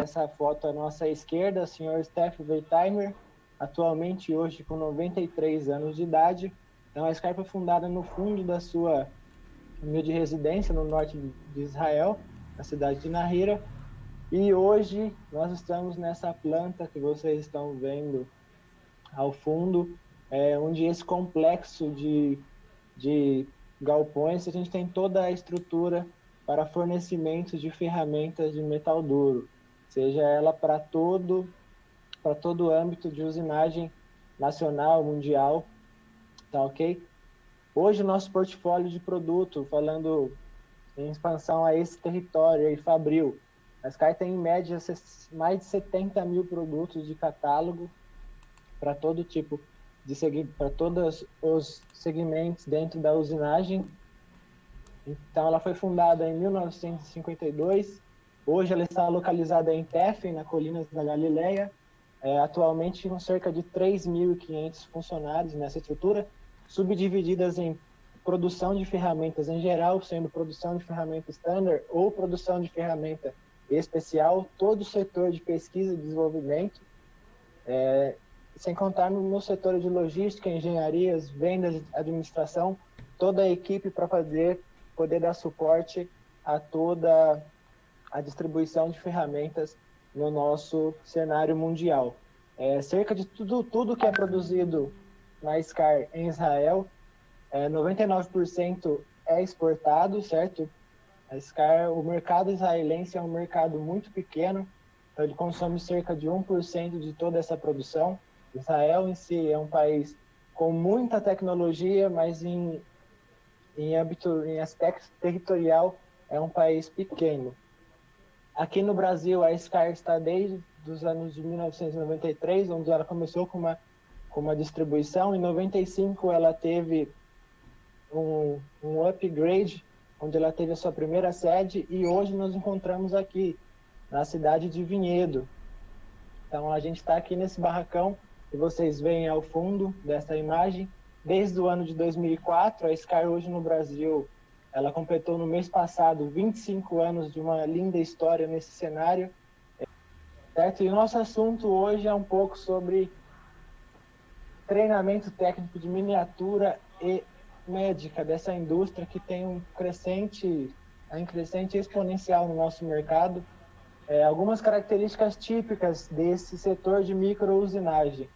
nessa foto à nossa esquerda, o senhor Steph Wertheimer, atualmente hoje com 93 anos de idade. Então, a Sky foi fundada no fundo da sua humilde residência no norte de Israel, na cidade de Nahira. E hoje nós estamos nessa planta que vocês estão vendo ao fundo, onde esse complexo de galpões, a gente tem toda a estrutura para fornecimento de ferramentas de metal duro, seja ela para todo o âmbito de usinagem nacional, mundial, tá ok? Hoje o nosso portfólio de produto, falando em expansão a esse território aí, Fabril, a Sky tem em média mais de 70 mil produtos de catálogo para todo tipo para todos os segmentos dentro da usinagem. Então, ela foi fundada em 1952. Hoje, ela está localizada em Tefen, na Colinas da Galileia. Atualmente, com cerca de 3.500 funcionários nessa estrutura, subdivididas em produção de ferramentas em geral, sendo produção de ferramenta standard ou produção de ferramenta especial, todo o setor de pesquisa e desenvolvimento, sem contar no setor de logística, engenharias, vendas, administração, toda a equipe para poder dar suporte a toda a distribuição de ferramentas no nosso cenário mundial. Cerca de tudo que é produzido na Sky em Israel, 99% é exportado, certo? A Sky, o mercado israelense é um mercado muito pequeno, então ele consome cerca de 1% de toda essa produção. Israel em si é um país com muita tecnologia, mas em aspecto territorial é um país pequeno. Aqui no Brasil, a Sky está desde os anos de 1993, onde ela começou com uma distribuição. Em 95, ela teve um upgrade, onde ela teve a sua primeira sede, e hoje nos encontramos aqui, na cidade de Vinhedo. Então, a gente está aqui nesse barracão que vocês veem ao fundo dessa imagem. Desde o ano de 2004, a Sky hoje no Brasil, ela completou no mês passado 25 anos de uma linda história nesse cenário, certo? E o nosso assunto hoje é um pouco sobre treinamento técnico de miniatura e médica dessa indústria que tem um crescente exponencial no nosso mercado. Algumas características típicas desse setor de microusinagem.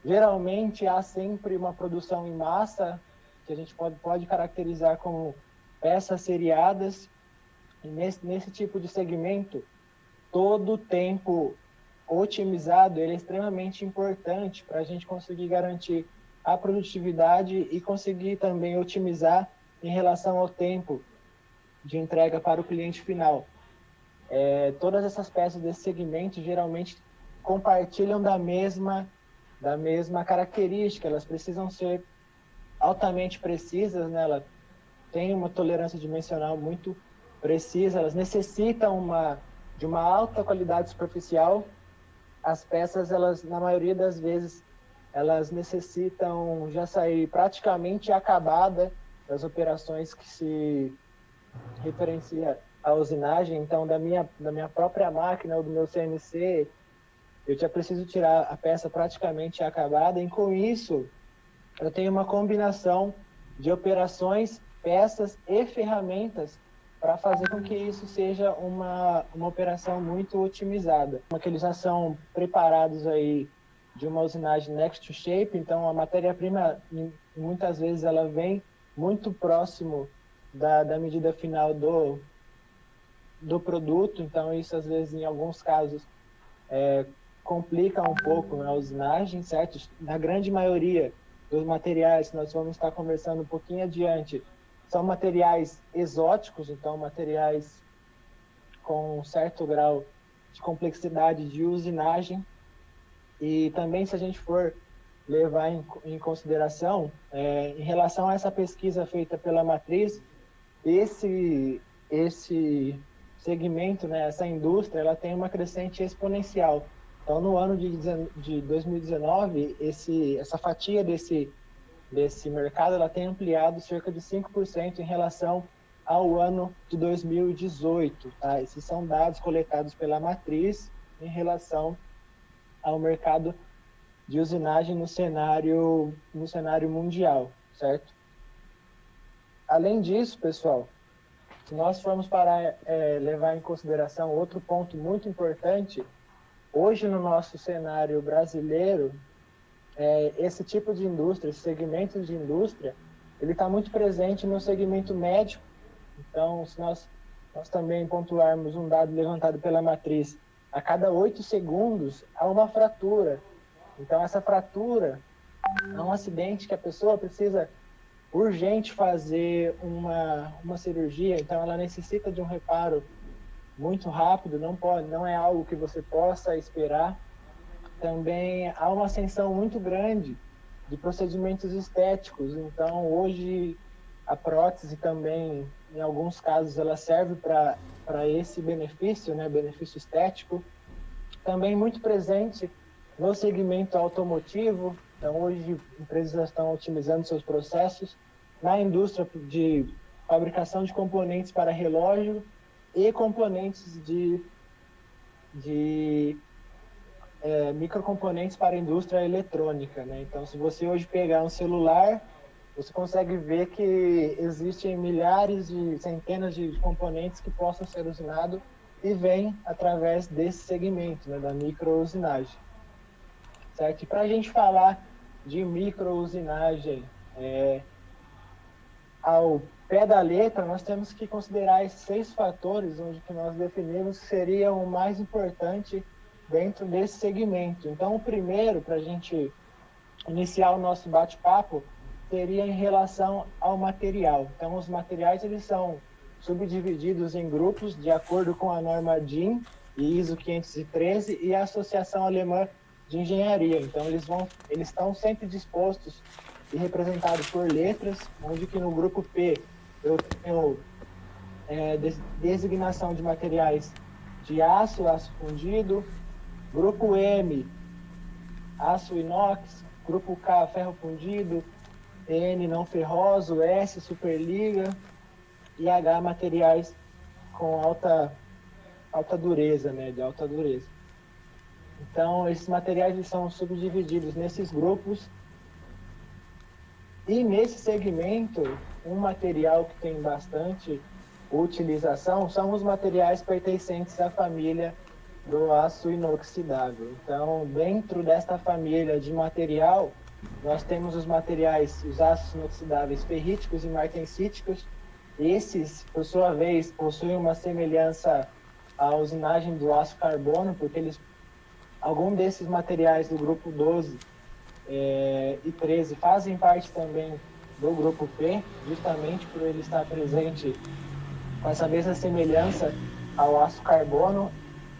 Geralmente há sempre uma produção em massa, que a gente pode caracterizar como peças seriadas, e nesse tipo de segmento, todo o tempo otimizado ele é extremamente importante para a gente conseguir garantir a produtividade e conseguir também otimizar em relação ao tempo de entrega para o cliente final. Todas essas peças desse segmento geralmente compartilham da mesma característica, elas precisam ser altamente precisas, né? Ela tem uma tolerância dimensional muito precisa, elas necessitam de uma alta qualidade superficial. As peças, elas, na maioria das vezes, elas necessitam já sair praticamente acabada das operações que se referencia à usinagem. Então, da minha própria máquina ou do meu CNC, eu já preciso tirar a peça praticamente acabada, e com isso eu tenho uma combinação de operações, peças e ferramentas para fazer com que isso seja uma operação muito otimizada. Que eles já são preparados aí de uma usinagem next to shape, então a matéria-prima muitas vezes ela vem muito próximo da medida final do produto, então isso às vezes em alguns casos complica um pouco a usinagem, certo? Na grande maioria dos materiais que nós vamos estar conversando um pouquinho adiante, são materiais exóticos, então materiais com um certo grau de complexidade de usinagem. E também, se a gente for levar em consideração, em relação a essa pesquisa feita pela Matriz, esse segmento, né, essa indústria, ela tem uma crescente exponencial. Então, no ano de 2019, essa fatia desse mercado ela tem ampliado cerca de 5% em relação ao ano de 2018. Tá? Esses são dados coletados pela Matriz, em relação ao mercado de usinagem no cenário mundial, certo? Além disso, pessoal, se nós formos para levar em consideração outro ponto muito importante, hoje no nosso cenário brasileiro, esse tipo de indústria, esse segmento de indústria, ele está muito presente no segmento médico. Então, se nós também pontuarmos um dado levantado pela matriz, a cada 8 segundos há uma fratura. Então, essa fratura é um acidente que a pessoa precisa urgente fazer uma cirurgia, então ela necessita de um reparo muito rápido, não é algo que você possa esperar. Também há uma ascensão muito grande de procedimentos estéticos, então hoje a prótese também, em alguns casos, ela serve para esse benefício, né, benefício estético. Também muito presente no segmento automotivo, então hoje empresas estão otimizando seus processos na indústria de fabricação de componentes para relógio e componentes de microcomponentes para a indústria eletrônica, né? Então, se você hoje pegar um celular, você consegue ver que existem milhares de centenas de componentes que possam ser usinados e vêm através desse segmento, né, da microusinagem, certo? E para a gente falar de microusinagem ao pé da letra, nós temos que considerar esses 6 fatores onde que nós definimos que seriam o mais importante dentro desse segmento. Então, o primeiro, para a gente iniciar o nosso bate-papo, seria em relação ao material. Então, os materiais eles são subdivididos em grupos de acordo com a norma DIN e ISO 513 e a Associação Alemã de Engenharia. Então, eles estão sempre dispostos e representados por letras, onde que no grupo P eu tenho designação de materiais de aço fundido, grupo M, aço inox, grupo K, ferro fundido, N, não ferroso, S, superliga, e H, materiais com alta dureza, né, de alta dureza. Então, esses materiais eles são subdivididos nesses grupos, e nesse segmento, um material que tem bastante utilização são os materiais pertencentes à família do aço inoxidável. Então, dentro desta família de material, nós temos os materiais, os aços inoxidáveis ferríticos e martensíticos. Esses, por sua vez, possuem uma semelhança à usinagem do aço carbono, porque algum desses materiais do grupo 12 e 13 fazem parte também do grupo P, justamente por ele estar presente com essa mesma semelhança ao aço carbono.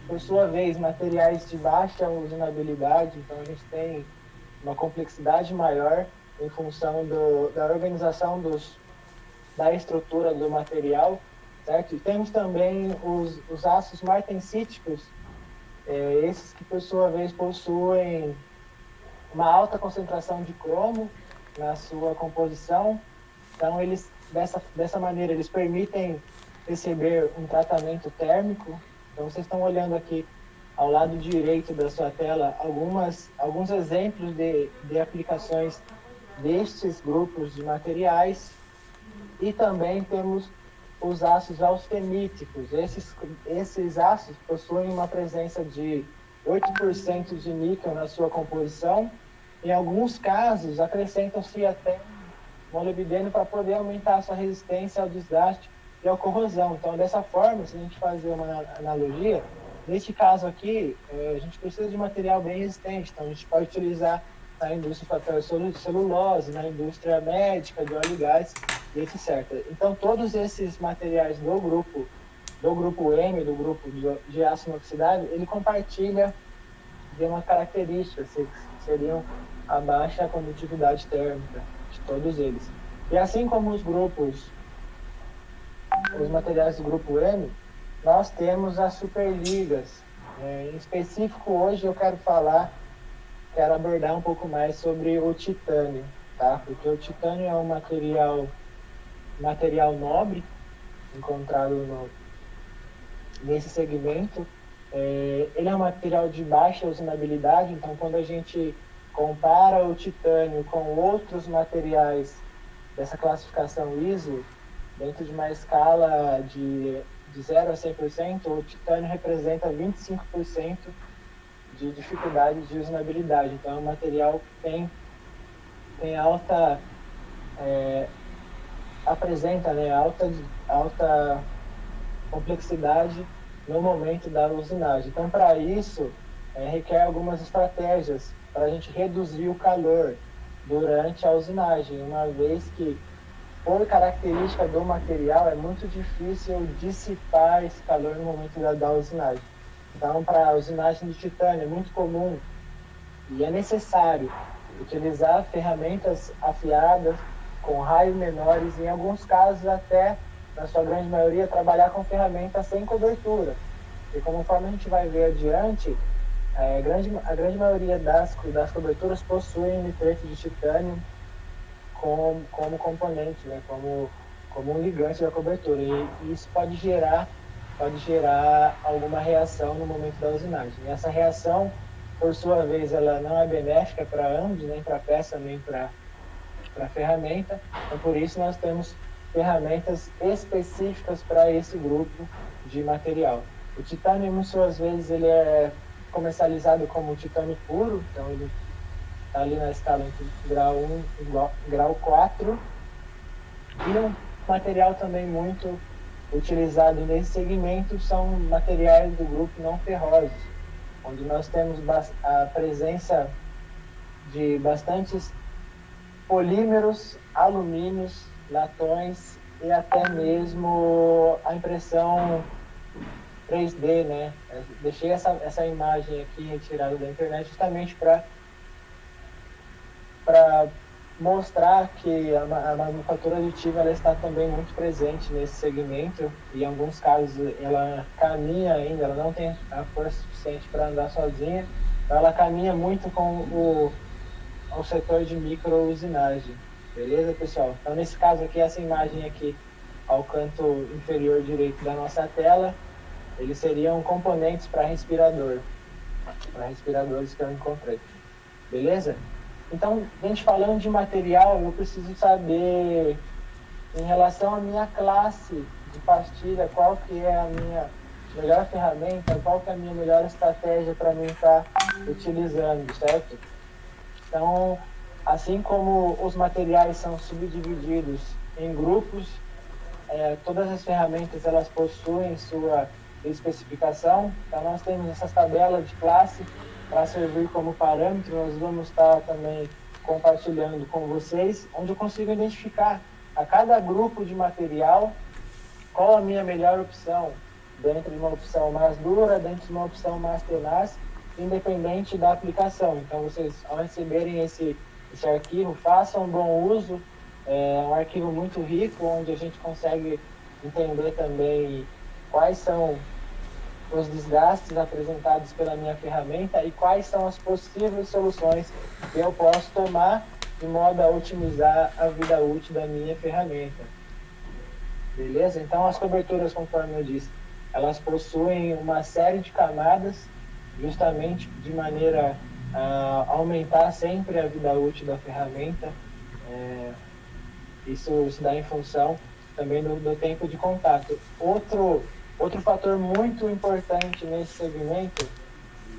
Por sua vez, materiais de baixa usinabilidade, então a gente tem uma complexidade maior em função da organização da estrutura do material, certo? E temos também os aços martensíticos, esses que por sua vez possuem uma alta concentração de cromo na sua composição, então eles dessa maneira eles permitem receber um tratamento térmico. Então vocês estão olhando aqui ao lado direito da sua tela alguns exemplos de aplicações destes grupos de materiais. E também temos os ácidos austeníticos. Esses ácidos possuem uma presença de 8% de níquel na sua composição. Em alguns casos, acrescentam-se até molibdênio para poder aumentar a sua resistência ao desgaste e à corrosão. Então, dessa forma, se a gente fazer uma analogia, neste caso aqui, a gente precisa de material bem resistente. Então, a gente pode utilizar na indústria de papel e celulose, na indústria médica, de óleo e gás, e etc. Então, todos esses materiais do grupo M, do grupo de aço inoxidável, ele compartilha de uma característica, que seriam a baixa condutividade térmica de todos eles. E assim como os materiais do grupo M, nós temos as superligas. Em específico, hoje eu quero abordar um pouco mais sobre o titânio, tá? Porque o titânio é um material nobre encontrado nesse segmento, Ele é um material de baixa usinabilidade, então quando a gente compara o titânio com outros materiais dessa classificação ISO, dentro de uma escala de 0 a 100%, o titânio representa 25% de dificuldade de usinabilidade. Então, é um material que tem alta... apresenta, né, alta complexidade no momento da usinagem. Então, para isso, requer algumas estratégias para a gente reduzir o calor durante a usinagem, uma vez que, por característica do material, é muito difícil dissipar esse calor no momento da usinagem. Então, para a usinagem de titânio, é muito comum e é necessário utilizar ferramentas afiadas com raios menores, e em alguns casos até, na sua grande maioria, trabalhar com ferramentas sem cobertura. E conforme a gente vai ver adiante, a grande maioria das coberturas possuem nitrito de titânio como componente, né, como um ligante da cobertura. E isso pode gerar alguma reação no momento da usinagem. E essa reação, por sua vez, ela não é benéfica para ambos, nem para a peça, nem para a ferramenta. Então, por isso, nós temos ferramentas específicas para esse grupo de material. O titânio, muitas vezes, ele é comercializado como titânio puro, então ele está ali na escala entre grau 1 e grau 4. E um material também muito utilizado nesse segmento são materiais do grupo não ferrosos, onde nós temos a presença de bastantes polímeros, alumínios, latões e até mesmo a impressão 3D, né? Eu deixei essa imagem aqui retirada da internet justamente para mostrar que a manufatura aditiva ela está também muito presente nesse segmento, e em alguns casos ela caminha ainda, ela não tem a força suficiente para andar sozinha, então ela caminha muito com o setor de micro-usinagem. Beleza, pessoal? Então, nesse caso aqui, essa imagem aqui ao canto inferior direito da nossa tela, eles seriam componentes para respiradores que eu encontrei. Beleza? Então, a gente falando de material, eu preciso saber, em relação à minha classe de pastilha, qual que é a minha melhor ferramenta, qual que é a minha melhor estratégia para mim estar utilizando, certo? Então, assim como os materiais são subdivididos em grupos, todas as ferramentas elas possuem sua especificação. Então, nós temos essas tabelas de classe para servir como parâmetro. Nós vamos estar também compartilhando com vocês, onde eu consigo identificar a cada grupo de material qual a minha melhor opção, dentro de uma opção mais dura, dentro de uma opção mais tenaz, independente da aplicação. Então, vocês, ao receberem esse arquivo, façam um bom uso. É um arquivo muito rico, onde a gente consegue entender também quais são os desgastes apresentados pela minha ferramenta e quais são as possíveis soluções que eu posso tomar de modo a otimizar a vida útil da minha ferramenta. Beleza? Então, as coberturas, conforme eu disse, elas possuem uma série de camadas, justamente de maneira a aumentar sempre a vida útil da ferramenta. Isso se dá em função também do tempo de contato. Outro fator muito importante nesse segmento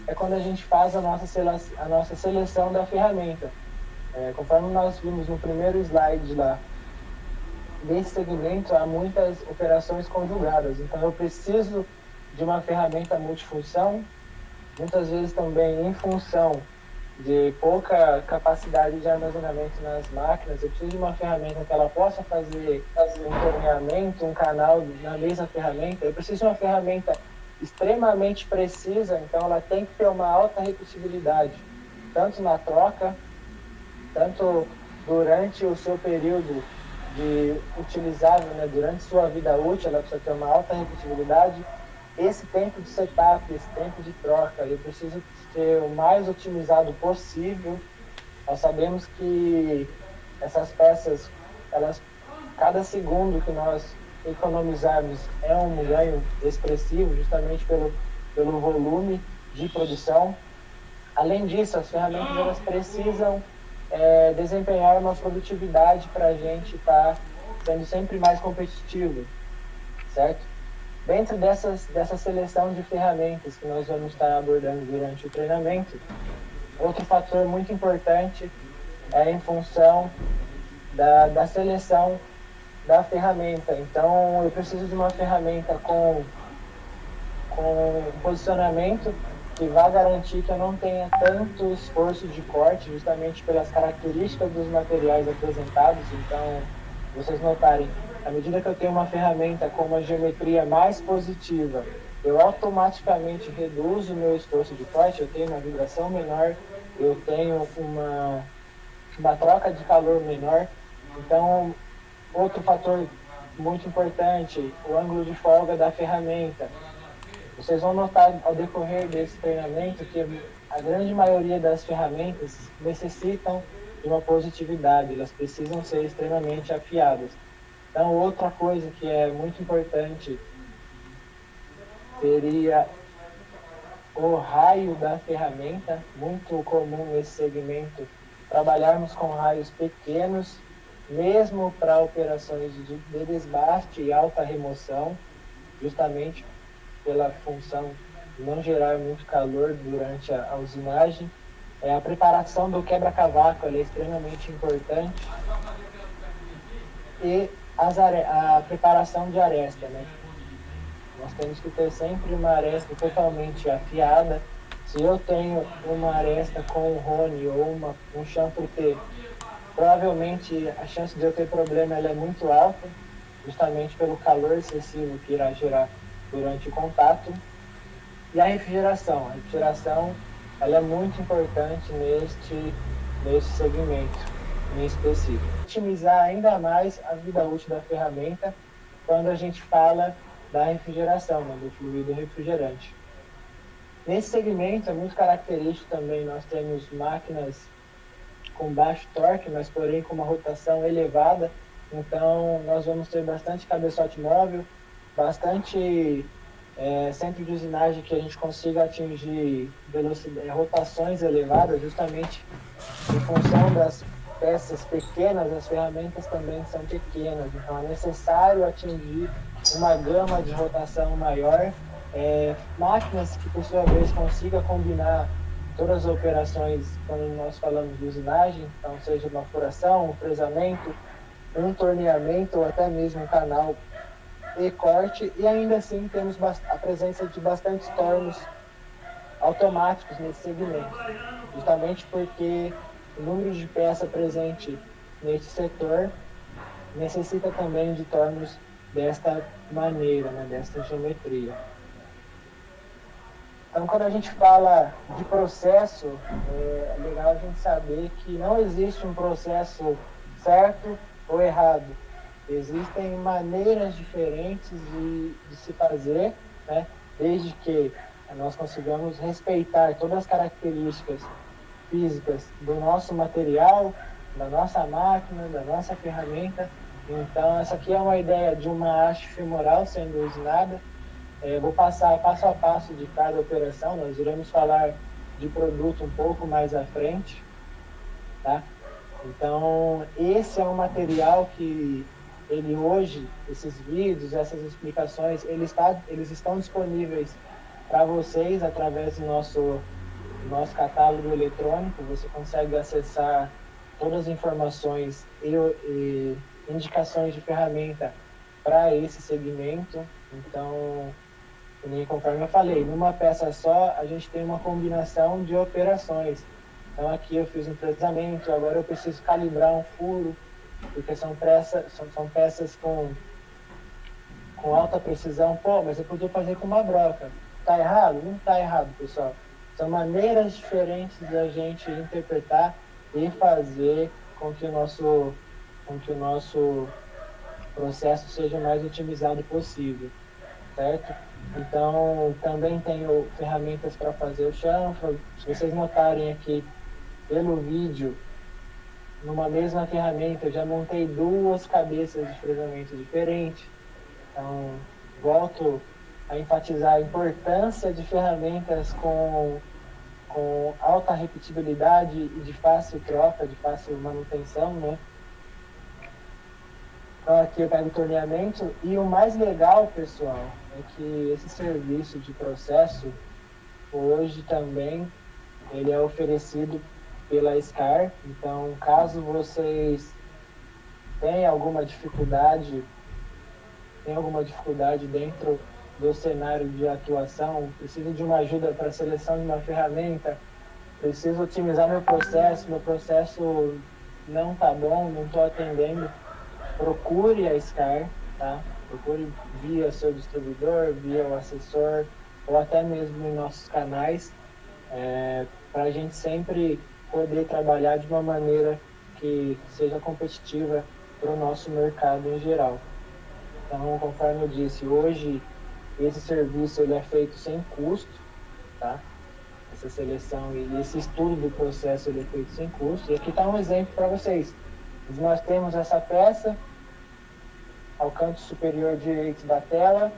é quando a gente faz a nossa seleção da ferramenta. Conforme nós vimos no primeiro slide lá, nesse segmento há muitas operações conjugadas. Então, eu preciso de uma ferramenta multifunção, muitas vezes também em função de pouca capacidade de armazenamento nas máquinas. Eu preciso de uma ferramenta que ela possa fazer um torneamento, um canal na mesma ferramenta. Eu preciso de uma ferramenta extremamente precisa, então ela tem que ter uma alta repetibilidade, tanto na troca, tanto durante o seu período de utilizável, né, durante sua vida útil, ela precisa ter uma alta repetibilidade. Esse tempo de setup, esse tempo de troca, eu preciso ser o mais otimizado possível. Nós sabemos que essas peças, cada segundo que nós economizarmos é um ganho expressivo, justamente pelo volume de produção. Além disso, as ferramentas elas precisam desempenhar uma produtividade para a gente estar sendo sempre mais competitivo, certo? Dentro dessa seleção de ferramentas que nós vamos estar abordando durante o treinamento, outro fator muito importante é em função da seleção da ferramenta. Então, eu preciso de uma ferramenta com posicionamento que vai garantir que eu não tenha tanto esforço de corte, justamente pelas características dos materiais apresentados. Então, vocês notarem, à medida que eu tenho uma ferramenta com uma geometria mais positiva, eu automaticamente reduzo o meu esforço de corte, eu tenho uma vibração menor, eu tenho uma troca de calor menor. Então, outro fator muito importante, o ângulo de folga da ferramenta. Vocês vão notar ao decorrer desse treinamento que a grande maioria das ferramentas necessitam de uma positividade, elas precisam ser extremamente afiadas. Então, outra coisa que é muito importante seria o raio da ferramenta, muito comum nesse segmento, trabalharmos com raios pequenos, mesmo para operações de desbaste e alta remoção, justamente pela função de não gerar muito calor durante a usinagem. A preparação do quebra-cavaco é extremamente importante. E a preparação de aresta, né? Nós temos que ter sempre uma aresta totalmente afiada. Se eu tenho uma aresta com um Rone ou um chanfre T, provavelmente a chance de eu ter problema ela é muito alta, justamente pelo calor excessivo que irá gerar durante o contato. E a refrigeração ela é muito importante neste segmento em específico. Otimizar ainda mais a vida útil da ferramenta quando a gente fala da refrigeração, né, do fluido refrigerante. Nesse segmento é muito característico também, nós temos máquinas com baixo torque, mas porém com uma rotação elevada. Então nós vamos ter bastante cabeçote móvel, bastante centro de usinagem que a gente consiga atingir rotações elevadas, justamente em função das peças pequenas, as ferramentas também são pequenas, então é necessário atingir uma gama de rotação maior, máquinas que por sua vez consiga combinar todas as operações quando nós falamos de usinagem, então seja uma furação, um fresamento, um torneamento ou até mesmo um canal e corte, e ainda assim temos a presença de bastantes tornos automáticos nesse segmento, justamente porque o número de peça presente neste setor necessita também de tornos desta maneira, né, desta geometria. Então, quando a gente fala de processo, é legal a gente saber que não existe um processo certo ou errado. Existem maneiras diferentes de se fazer, né? Desde que nós consigamos respeitar todas as características físicas do nosso material, da nossa máquina, da nossa ferramenta. Então, essa aqui é uma ideia de uma haste femoral sendo usinada. Vou passar passo a passo de cada operação, nós iremos falar de produto um pouco mais à frente, tá? Então, esse é um material que ele hoje, esses vídeos, essas explicações, eles estão disponíveis para vocês através do nosso catálogo eletrônico. Você consegue acessar todas as informações e indicações de ferramenta para esse segmento. Então, conforme eu falei, numa peça só a gente tem uma combinação de operações. Então aqui eu fiz um fresamento, agora eu preciso calibrar um furo, porque são peças com alta precisão. Pô, mas eu podia fazer com uma broca. Tá errado? Não tá errado, pessoal. São maneiras diferentes da gente interpretar e fazer com que o nosso processo seja o mais otimizado possível, certo? Então, também tenho ferramentas para fazer o chanfro. Se vocês notarem aqui pelo vídeo, numa mesma ferramenta, eu já montei duas cabeças de fresamento diferentes. Então, volto a enfatizar a importância de ferramentas com alta repetibilidade e de fácil troca, de fácil manutenção, né? Então aqui eu pego o torneamento e o mais legal, pessoal, é que esse serviço de processo hoje também ele é oferecido pela SCAR. Então, caso vocês tenham alguma dificuldade dentro do cenário de atuação, preciso de uma ajuda para a seleção de uma ferramenta, preciso otimizar meu processo não está bom, não estou atendendo, procure a SCAR, tá? Procure via seu distribuidor, via o assessor, ou até mesmo em nossos canais, para a gente sempre poder trabalhar de uma maneira que seja competitiva para o nosso mercado em geral. Então, conforme eu disse, hoje esse serviço ele é feito sem custo, tá? Essa seleção e esse estudo do processo ele é feito sem custo. E aqui está um exemplo para vocês. Nós temos essa peça ao canto superior direito da tela.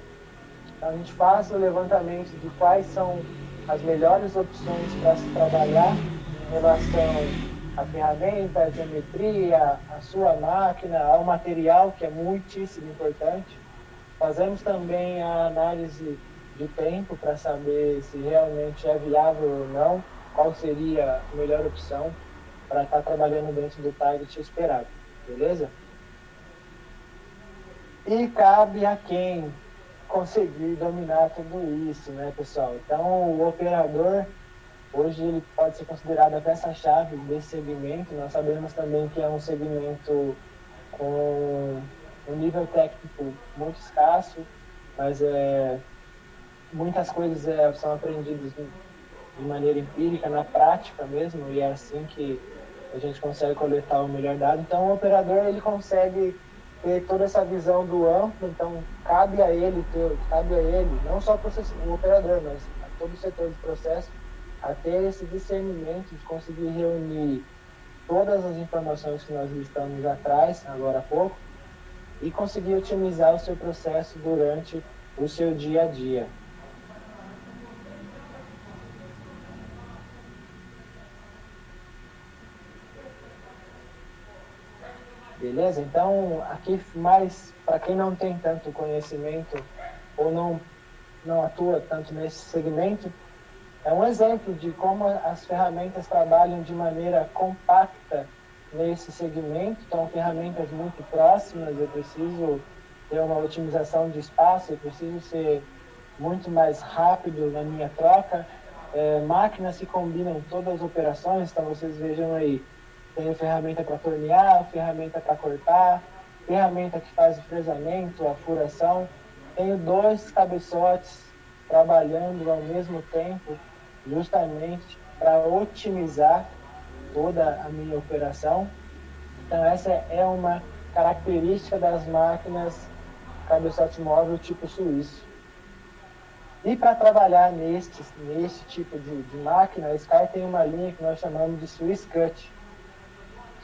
Então, a gente faz o levantamento de quais são as melhores opções para se trabalhar em relação à ferramenta, à geometria, à sua máquina, ao material, que é muitíssimo importante. Fazemos também a análise de tempo para saber se realmente é viável ou não, qual seria a melhor opção para estar trabalhando dentro do target esperado, beleza? E cabe a quem conseguir dominar tudo isso, né, pessoal? Então, o operador, hoje, ele pode ser considerado a peça-chave desse segmento. Nós sabemos também que é um segmento com um nível técnico muito escasso, mas muitas coisas são aprendidas de maneira empírica, na prática mesmo, e é assim que a gente consegue coletar o melhor dado. Então, o operador ele consegue ter toda essa visão do amplo, então cabe a ele, não só o operador, mas a todo o setor de processo, a ter esse discernimento de conseguir reunir todas as informações que nós listamos atrás, agora há pouco, e conseguir otimizar o seu processo durante o seu dia a dia. Beleza? Então, aqui mais para quem não tem tanto conhecimento ou não atua tanto nesse segmento, é um exemplo de como as ferramentas trabalham de maneira compacta nesse segmento. Então, ferramentas muito próximas, eu preciso ter uma otimização de espaço, eu preciso ser muito mais rápido na minha troca. Máquinas que combinam todas as operações, então vocês vejam aí, tem ferramenta para tornear, ferramenta para cortar, ferramenta que faz o fresamento, a furação. Tenho 2 cabeçotes trabalhando ao mesmo tempo, justamente para otimizar toda a minha operação. Então, essa é uma característica das máquinas cabeçote móvel tipo suíço. E para trabalhar neste tipo de máquina, a SCAR tem uma linha que nós chamamos de Swiss Cut.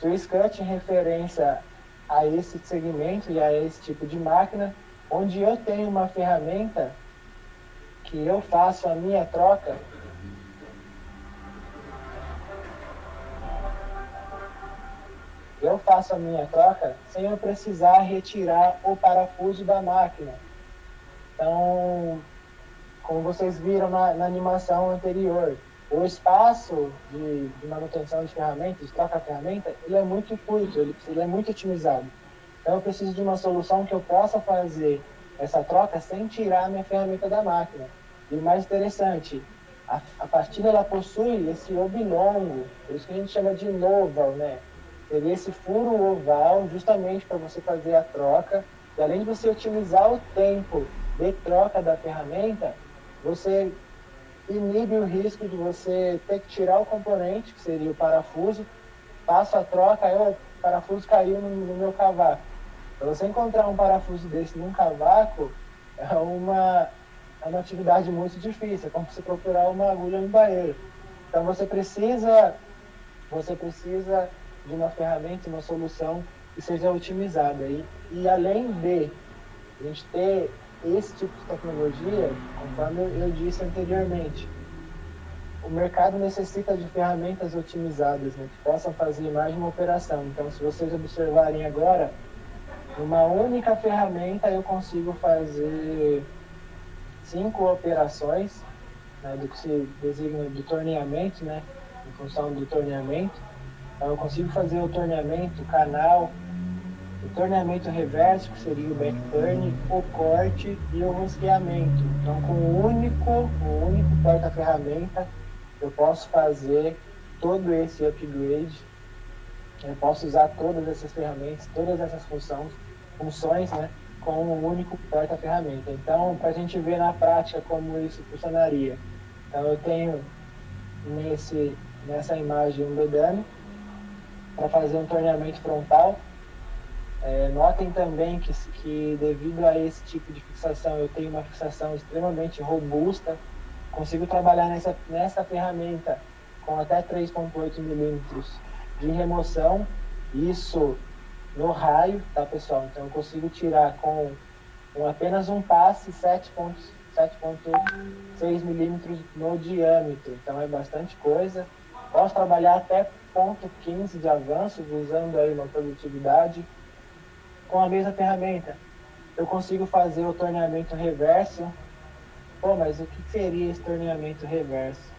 Swiss Cut em referência a esse segmento e a esse tipo de máquina, onde eu tenho uma ferramenta que eu faço a minha troca sem eu precisar retirar o parafuso da máquina. Então, como vocês viram na animação anterior, o espaço de manutenção de ferramentas, de troca de ferramenta, ele é muito curto, ele é muito otimizado. Então, eu preciso de uma solução que eu possa fazer essa troca sem tirar a minha ferramenta da máquina. E o mais interessante, a pastilha ela possui esse oblongo, por isso que a gente chama de noval, né? Seria esse furo oval justamente para você fazer a troca. E além de você otimizar o tempo de troca da ferramenta, você inibe o risco de você ter que tirar o componente, que seria o parafuso, faço a troca, aí o parafuso caiu no meu cavaco. Para você encontrar um parafuso desse num cavaco, é uma atividade muito difícil, é como se procurar uma agulha no banheiro. Então você precisa de uma ferramenta, uma solução que seja otimizada. E além de a gente ter esse tipo de tecnologia, conforme eu disse anteriormente, o mercado necessita de ferramentas otimizadas, né, que possam fazer mais de uma operação. Então, se vocês observarem agora, numa única ferramenta eu consigo fazer 5 operações, né, do que se designa de torneamento, né, em função do torneamento. Então, eu consigo fazer o torneamento, o canal, o torneamento reverso, que seria o backturn, o corte e o rosqueamento. Então, com o único porta-ferramenta, eu posso fazer todo esse upgrade. Eu posso usar todas essas ferramentas, todas essas funções, né, com um único porta-ferramenta. Então, para a gente ver na prática como isso funcionaria. Então, eu tenho nessa imagem um bedame para fazer um torneamento frontal. Notem também que devido a esse tipo de fixação, eu tenho uma fixação extremamente robusta. Consigo trabalhar nessa ferramenta com até 3,8 milímetros de remoção. Isso no raio, tá, pessoal? Então, eu consigo tirar com apenas um passe 7,6 milímetros no diâmetro. Então, é bastante coisa. Posso trabalhar até 0,15 de avanço, usando aí uma produtividade com a mesma ferramenta. Eu consigo fazer o torneamento reverso. Pô, mas o que seria esse torneamento reverso?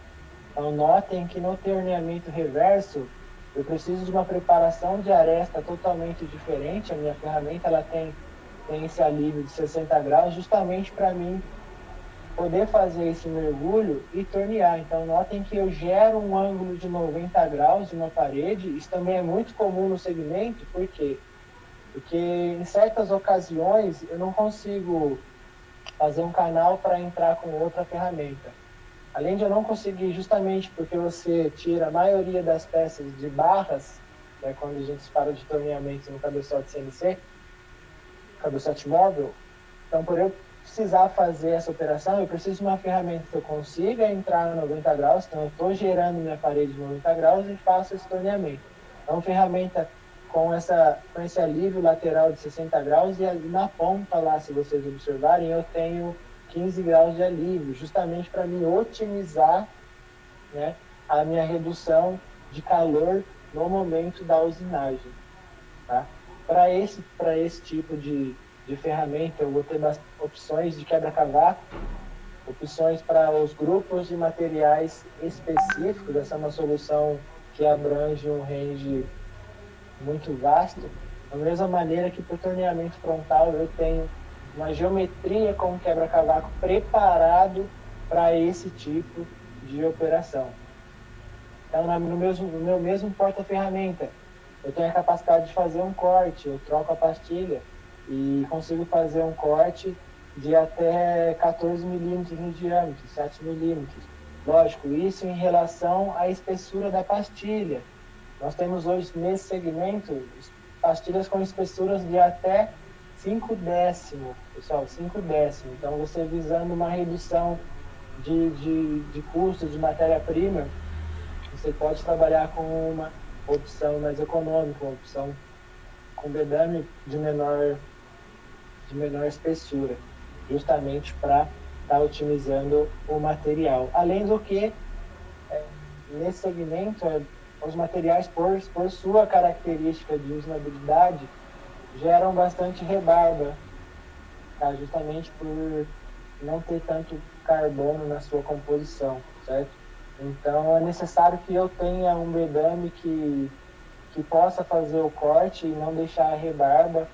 Então, notem que no torneamento reverso, eu preciso de uma preparação de aresta totalmente diferente. A minha ferramenta ela tem esse alívio de 60 graus, justamente para mim poder fazer esse mergulho e tornear. Então, notem que eu gero um ângulo de 90 graus de uma parede. Isso também é muito comum no segmento, por quê? Porque em certas ocasiões eu não consigo fazer um canal para entrar com outra ferramenta. Além de eu não conseguir, justamente porque você tira a maioria das peças de barras, né, quando a gente fala de torneamento no cabeçote CNC, cabeçote móvel, então por eu precisar fazer essa operação, eu preciso de uma ferramenta que eu consiga entrar a 90 graus, então eu estou gerando minha parede de 90 graus e faço esse torneamento. Então, ferramenta com esse alívio lateral de 60 graus e na ponta lá, se vocês observarem, eu tenho 15 graus de alívio, justamente para me otimizar, né, a minha redução de calor no momento da usinagem. Tá? Para esse tipo de ferramenta, eu vou ter opções de quebra-cavaco, opções para os grupos de materiais específicos. Essa é uma solução que abrange um range muito vasto. Da mesma maneira que para o torneamento frontal, eu tenho uma geometria com quebra-cavaco preparado para esse tipo de operação. Então, no meu mesmo porta-ferramenta, eu tenho a capacidade de fazer um corte, eu troco a pastilha e consigo fazer um corte de até 14 milímetros no diâmetro, 7 milímetros. Lógico, isso em relação à espessura da pastilha. Nós temos hoje nesse segmento pastilhas com espessuras de até 5 décimos, pessoal, 5 décimos. Então, você visando uma redução de custo de matéria-prima, você pode trabalhar com uma opção mais econômica, uma opção com bedame de menor espessura, justamente para estar otimizando o material. Além do que, nesse segmento, os materiais, por sua característica de usabilidade, geram bastante rebarba, tá? Justamente por não ter tanto carbono na sua composição, certo? Então, é necessário que eu tenha um bedame que possa fazer o corte e não deixar a rebarba,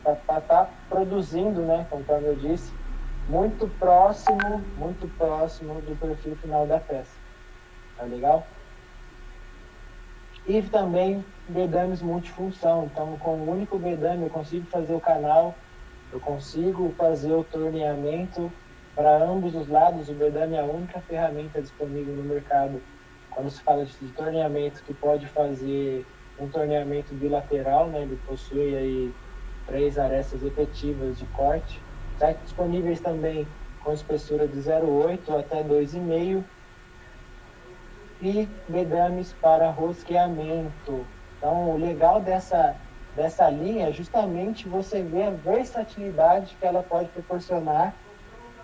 para estar produzindo, né, conforme eu disse, muito próximo do perfil final da peça. Tá legal? E também bedames multifunção. Então, com um único bedame eu consigo fazer o canal, eu consigo fazer o torneamento para ambos os lados. O bedame é a única ferramenta disponível no mercado quando se fala de torneamento que pode fazer um torneamento bilateral, né? Ele possui aí 3 arestas efetivas de corte, certo? Disponíveis também com espessura de 0,8 até 2,5 e bedames para rosqueamento. Então, o legal dessa dessa linha, justamente você vê a versatilidade que ela pode proporcionar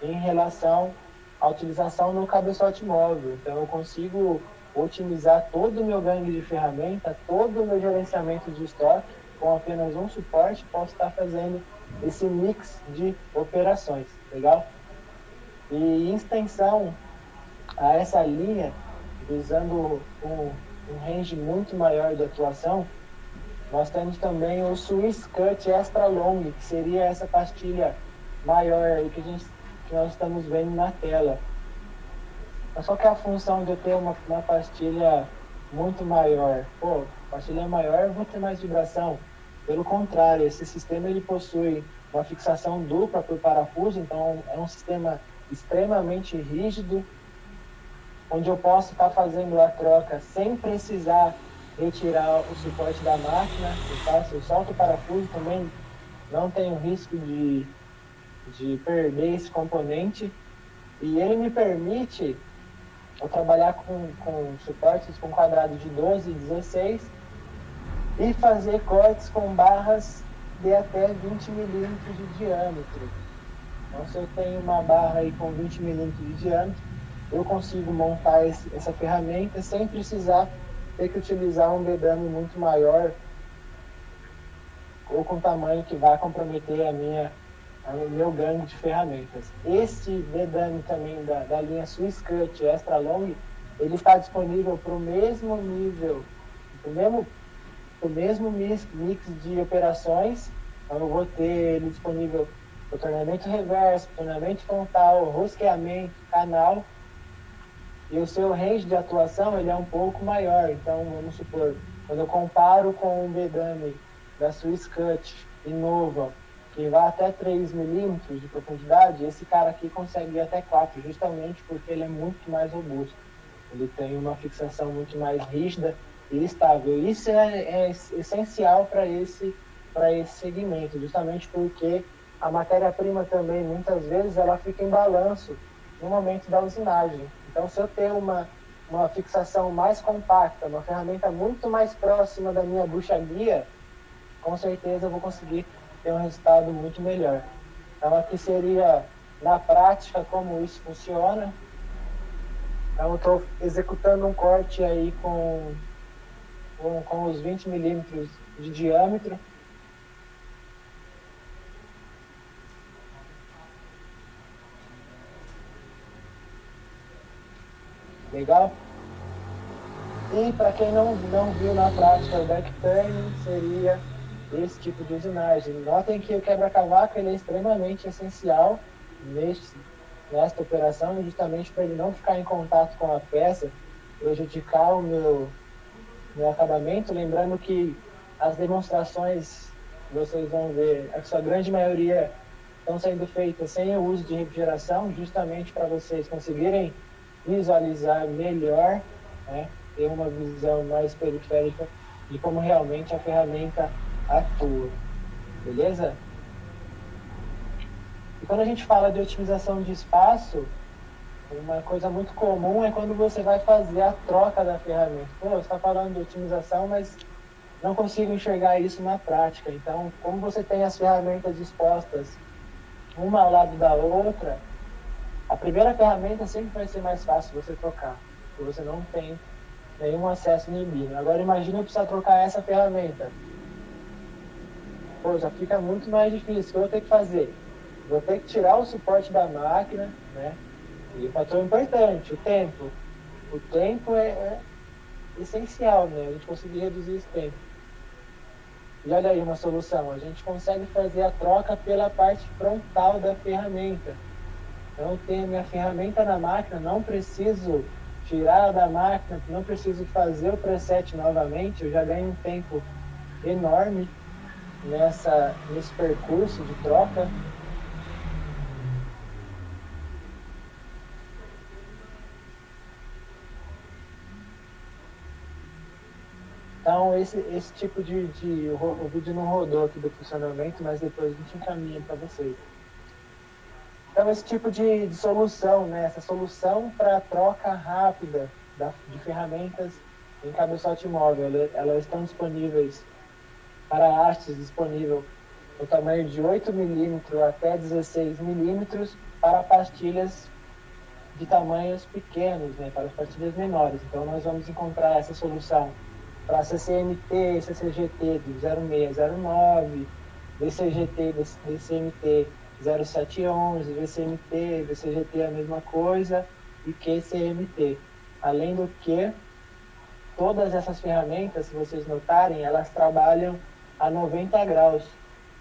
em relação à utilização no cabeçote móvel. Então, eu consigo otimizar todo o meu gangue de ferramenta, todo o meu gerenciamento de estoque, com apenas um suporte, posso estar fazendo esse mix de operações, legal? E em extensão a essa linha, visando um range muito maior de atuação, nós temos também o Swiss Cut Extra Long, que seria essa pastilha maior aí que nós estamos vendo na tela. Mas qual que é a função de eu ter uma pastilha muito maior? Pô, pastilha maior, eu vou ter mais vibração. Pelo contrário, esse sistema ele possui uma fixação dupla por parafuso, então é um sistema extremamente rígido, onde eu posso estar fazendo a troca sem precisar retirar o suporte da máquina. Eu solto o parafuso também, não tenho risco de perder esse componente. E ele me permite eu trabalhar com suportes com quadrado de 12 e 16 e fazer cortes com barras de até 20 milímetros de diâmetro. Então, se eu tenho uma barra aí com 20 milímetros de diâmetro, eu consigo montar essa ferramenta sem precisar ter que utilizar um bedame muito maior ou com tamanho que vai comprometer o meu ganho de ferramentas. Esse bedame também da linha Swiss Cut Extra Long, ele está disponível para o mesmo nível, pro mesmo mix de operações. Então, eu vou ter ele disponível para torneamento reverso, torneamento frontal, rosqueamento, canal, e o seu range de atuação ele é um pouco maior. Então, vamos supor, quando eu comparo com um bedame da Swiss Cut Innova, que vai até 3 milímetros de profundidade, esse cara aqui consegue ir até 4, justamente porque ele é muito mais robusto. Ele tem uma fixação muito mais rígida e estável. Isso é essencial para esse segmento, justamente porque a matéria-prima também, muitas vezes, ela fica em balanço no momento da usinagem. Então, se eu ter uma fixação mais compacta, uma ferramenta muito mais próxima da minha bucha-guia, com certeza eu vou conseguir ter um resultado muito melhor. Então, aqui seria, na prática, como isso funciona. Então, eu estou executando um corte aí com os 20 milímetros de diâmetro. Legal? E para quem não viu na prática, o backturning seria esse tipo de usinagem. Notem que o quebra-cavaco ele é extremamente essencial nesta operação, justamente para ele não ficar em contato com a peça, prejudicar o meu acabamento. Lembrando que as demonstrações, vocês vão ver, a sua grande maioria estão sendo feitas sem o uso de refrigeração, justamente para vocês conseguirem visualizar melhor, né? Ter uma visão mais periférica de como realmente a ferramenta atua, beleza? E quando a gente fala de otimização de espaço, uma coisa muito comum é quando você vai fazer a troca da ferramenta. Pô, você está falando de otimização, mas não consigo enxergar isso na prática. Então, como você tem as ferramentas dispostas uma ao lado da outra, a primeira ferramenta sempre vai ser mais fácil você trocar, porque você não tem nenhum acesso no IBINO. Agora imagina eu precisar trocar essa ferramenta. Pô, já fica muito mais difícil. O que eu vou ter que fazer? Vou ter que tirar o suporte da máquina, né? E o fator importante, o tempo. O tempo é essencial, né? A gente conseguir reduzir esse tempo. E olha aí uma solução. A gente consegue fazer a troca pela parte frontal da ferramenta. Então, eu tenho minha ferramenta na máquina, não preciso tirar da máquina, não preciso fazer o preset novamente, eu já ganho um tempo enorme nesse percurso de troca. Então, esse tipo o vídeo não rodou aqui do funcionamento, mas depois a gente encaminha para vocês. Então, esse tipo de solução, né? Essa solução para troca rápida de ferramentas em cabeçote móvel, elas estão disponíveis para hastes disponível no tamanho de 8 milímetros até 16 milímetros para pastilhas de tamanhos pequenos, né, para as pastilhas menores. Então, nós vamos encontrar essa solução para CCMT, CCGT do 0609, DCGT, DCMT 0711, VCMT, VCGT a mesma coisa, e QCMT. Além do que, todas essas ferramentas, se vocês notarem, elas trabalham a 90 graus,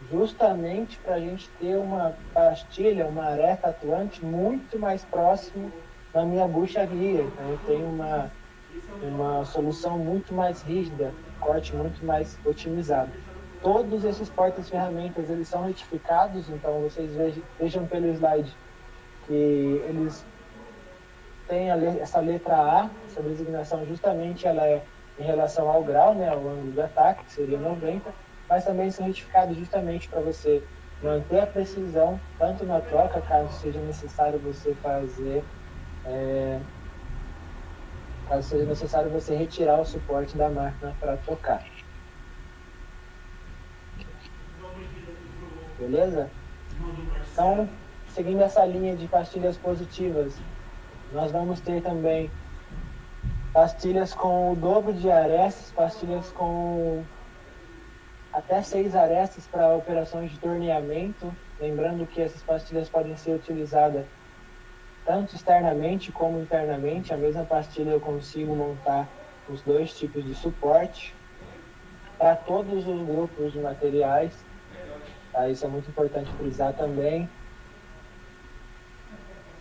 justamente para a gente ter uma pastilha, uma aresta atuante muito mais próximo da minha bucha guia. Então, eu tenho uma solução muito mais rígida, corte muito mais otimizado. Todos esses portas-ferramentas, eles são retificados, então vocês vejam pelo slide que eles têm essa letra A, essa designação justamente ela é em relação ao grau, né, ao ângulo de ataque, que seria 90, mas também são retificados justamente para você manter a precisão, tanto na troca, caso seja necessário você retirar o suporte da máquina para trocar. Beleza? Então, seguindo essa linha de pastilhas positivas, nós vamos ter também pastilhas com o dobro de arestas, pastilhas com até 6 arestas para operações de torneamento. Lembrando que essas pastilhas podem ser utilizadas tanto externamente como internamente. A mesma pastilha eu consigo montar os dois tipos de suporte para todos os grupos de materiais. Tá? Isso é muito importante frisar também.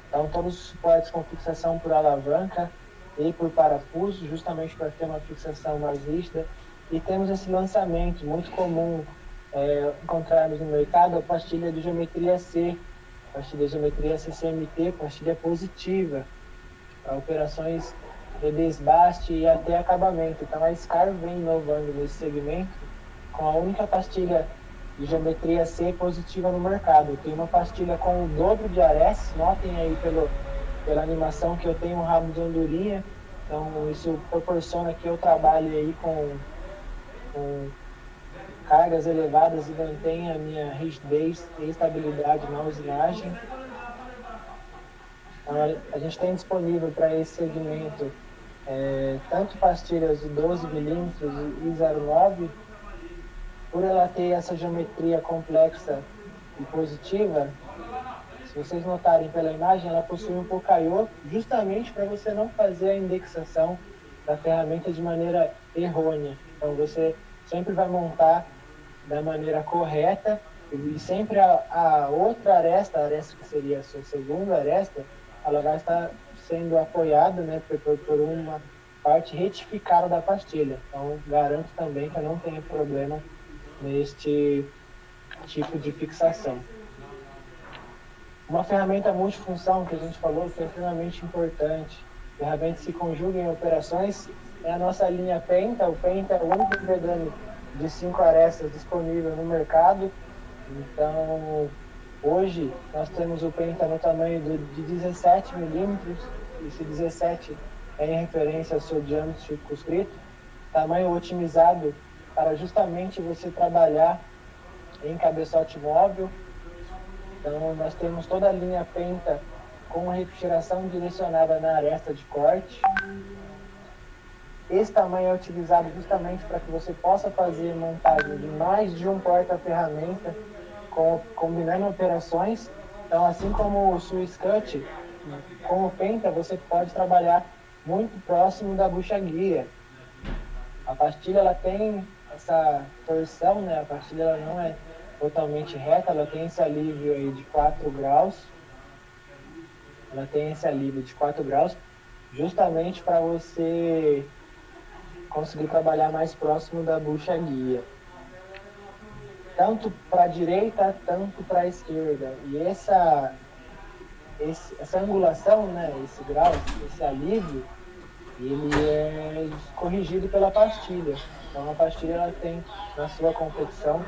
Então, todos os suportes com fixação por alavanca e por parafuso, justamente para ter uma fixação mais rígida. E temos esse lançamento muito comum encontrarmos no mercado, a pastilha de geometria C, pastilha de geometria CCMT, pastilha positiva, para operações de desbaste e até acabamento. Então, a SCAR vem inovando nesse segmento com a única pastilha de geometria C positiva no mercado. Tem uma pastilha com o dobro de arestas, notem aí pela animação que eu tenho um rabo de andorinha, então isso proporciona que eu trabalhe aí com cargas elevadas e mantenha a minha rigidez e estabilidade na usinagem. Então, a gente tem disponível para esse segmento tanto pastilhas de 12 milímetros e 0,9, por ela ter essa geometria complexa e positiva. Se vocês notarem pela imagem, ela possui um pocaiô justamente para você não fazer a indexação da ferramenta de maneira errônea. Então, você sempre vai montar da maneira correta e sempre a outra aresta, a aresta que seria a sua segunda aresta, ela vai estar sendo apoiada, né, por uma parte retificada da pastilha. Então, garanto também que eu não tenha problema neste tipo de fixação. Uma ferramenta multifunção que a gente falou que é extremamente importante, ferramenta que se conjuga em operações, é a nossa linha Penta. O Penta é o único vedame de 5 arestas disponível no mercado. Então, hoje nós temos o Penta no tamanho de 17 milímetros, esse 17 é em referência ao seu diâmetro circunscrito, tamanho otimizado para justamente você trabalhar em cabeçote móvel. Então, nós temos toda a linha Penta com refrigeração direcionada na aresta de corte. Esse tamanho é utilizado justamente para que você possa fazer montagem de mais de um porta-ferramenta, combinando operações. Então, assim como o Swiss Cut, com o Penta você pode trabalhar muito próximo da bucha guia. A pastilha ela tem essa torção, né? A pastilha ela não é totalmente reta, ela tem esse alívio aí de 4 graus. Ela tem esse alívio de 4 graus, justamente para você conseguir trabalhar mais próximo da bucha guia. Tanto para a direita, tanto para a esquerda. E essa angulação, né? Esse grau, esse alívio, ele é corrigido pela pastilha. Então a pastilha ela tem na sua confecção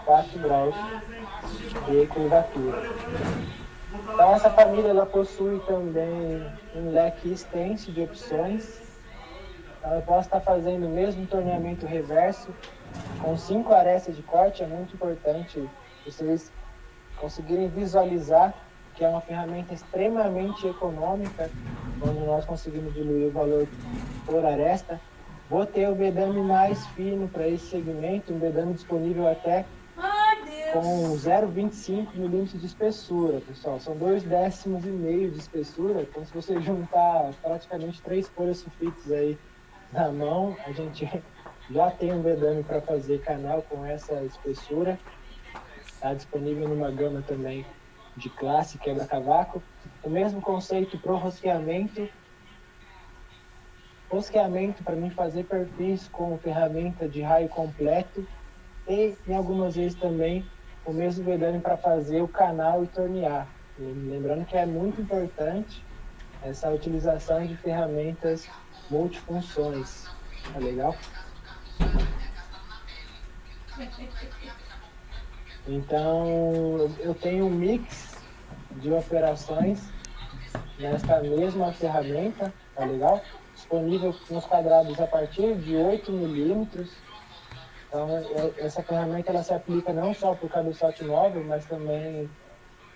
4 graus de curvatura. Então essa família ela possui também um leque extenso de opções. Então eu posso estar fazendo o mesmo torneamento reverso com 5 arestas de corte, é muito importante vocês conseguirem visualizar que é uma ferramenta extremamente econômica, quando nós conseguimos diluir o valor por aresta. Vou ter o bedame mais fino para esse segmento, um bedame disponível até com 0,25 milímetros de espessura, pessoal. São 2,5 de espessura. Então, se você juntar praticamente 3 folhas sulfites aí na mão, a gente já tem um bedame para fazer canal com essa espessura. Está disponível numa gama também de classe quebra-cavaco. O mesmo conceito para o rosqueamento. Rosqueamento para mim fazer perfis com ferramenta de raio completo e, em algumas vezes também, o mesmo bedame para fazer o canal e tornear. E lembrando que é muito importante essa utilização de ferramentas multifunções. Tá legal? Então, eu tenho um mix de operações nesta mesma ferramenta, tá legal? Disponível nos quadrados a partir de 8 milímetros. Então, essa ferramenta ela se aplica não só para o cabeçote móvel, mas também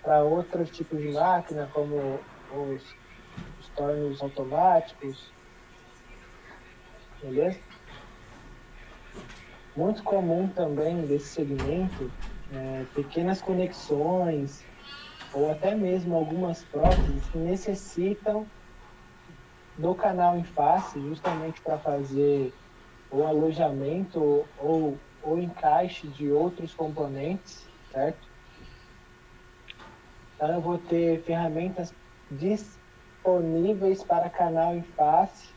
para outros tipos de máquina, como os tornos automáticos, beleza? Muito comum também desse segmento, pequenas conexões, ou até mesmo algumas próteses que necessitam do canal em face, justamente para fazer o alojamento ou o encaixe de outros componentes, certo? Então, eu vou ter ferramentas disponíveis para canal em face.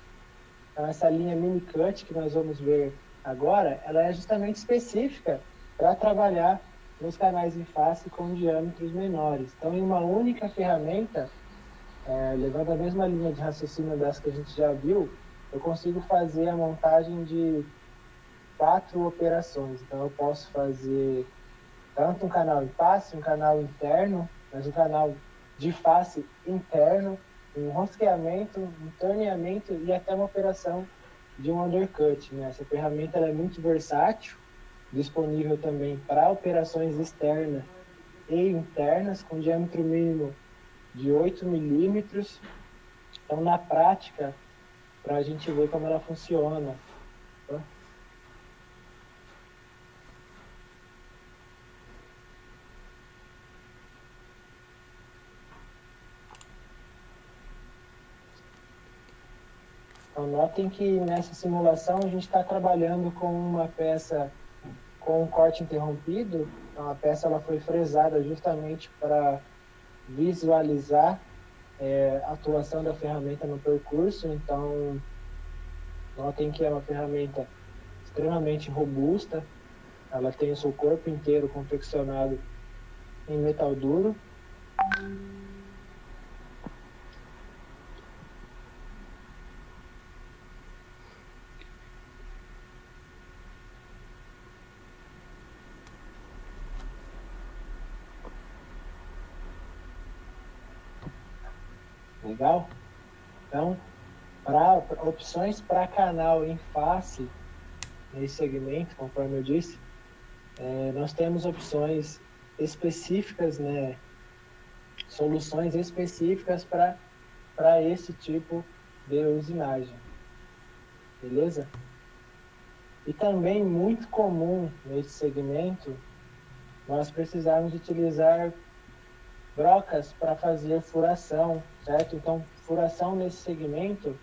Então, essa linha mini cut que nós vamos ver agora, ela é justamente específica para trabalhar nos canais em face com diâmetros menores. Então, em uma única ferramenta, levando a mesma linha de raciocínio das que a gente já viu, eu consigo fazer a montagem de 4 operações. Então, eu posso fazer tanto um canal em face, um canal interno, mas um canal de face interno, um rosqueamento, um torneamento e até uma operação de um undercut. Né? Essa ferramenta ela é muito versátil, disponível também para operações externas e internas, com diâmetro mínimo de 8 milímetros. Então, na prática, para a gente ver como ela funciona. Tá? Então, notem que nessa simulação a gente está trabalhando com uma peça com um corte interrompido. Então, a peça ela foi fresada justamente para visualizar a atuação da ferramenta no percurso. Então, notem que é uma ferramenta extremamente robusta. Ela tem o seu corpo inteiro confeccionado em metal duro. Legal? Então, para opções para canal em face, nesse segmento, conforme eu disse, nós temos opções específicas, né? Soluções específicas para esse tipo de usinagem. Beleza? E também muito comum nesse segmento, nós precisarmos utilizar brocas para fazer furação, certo? Então, furação nesse segmento,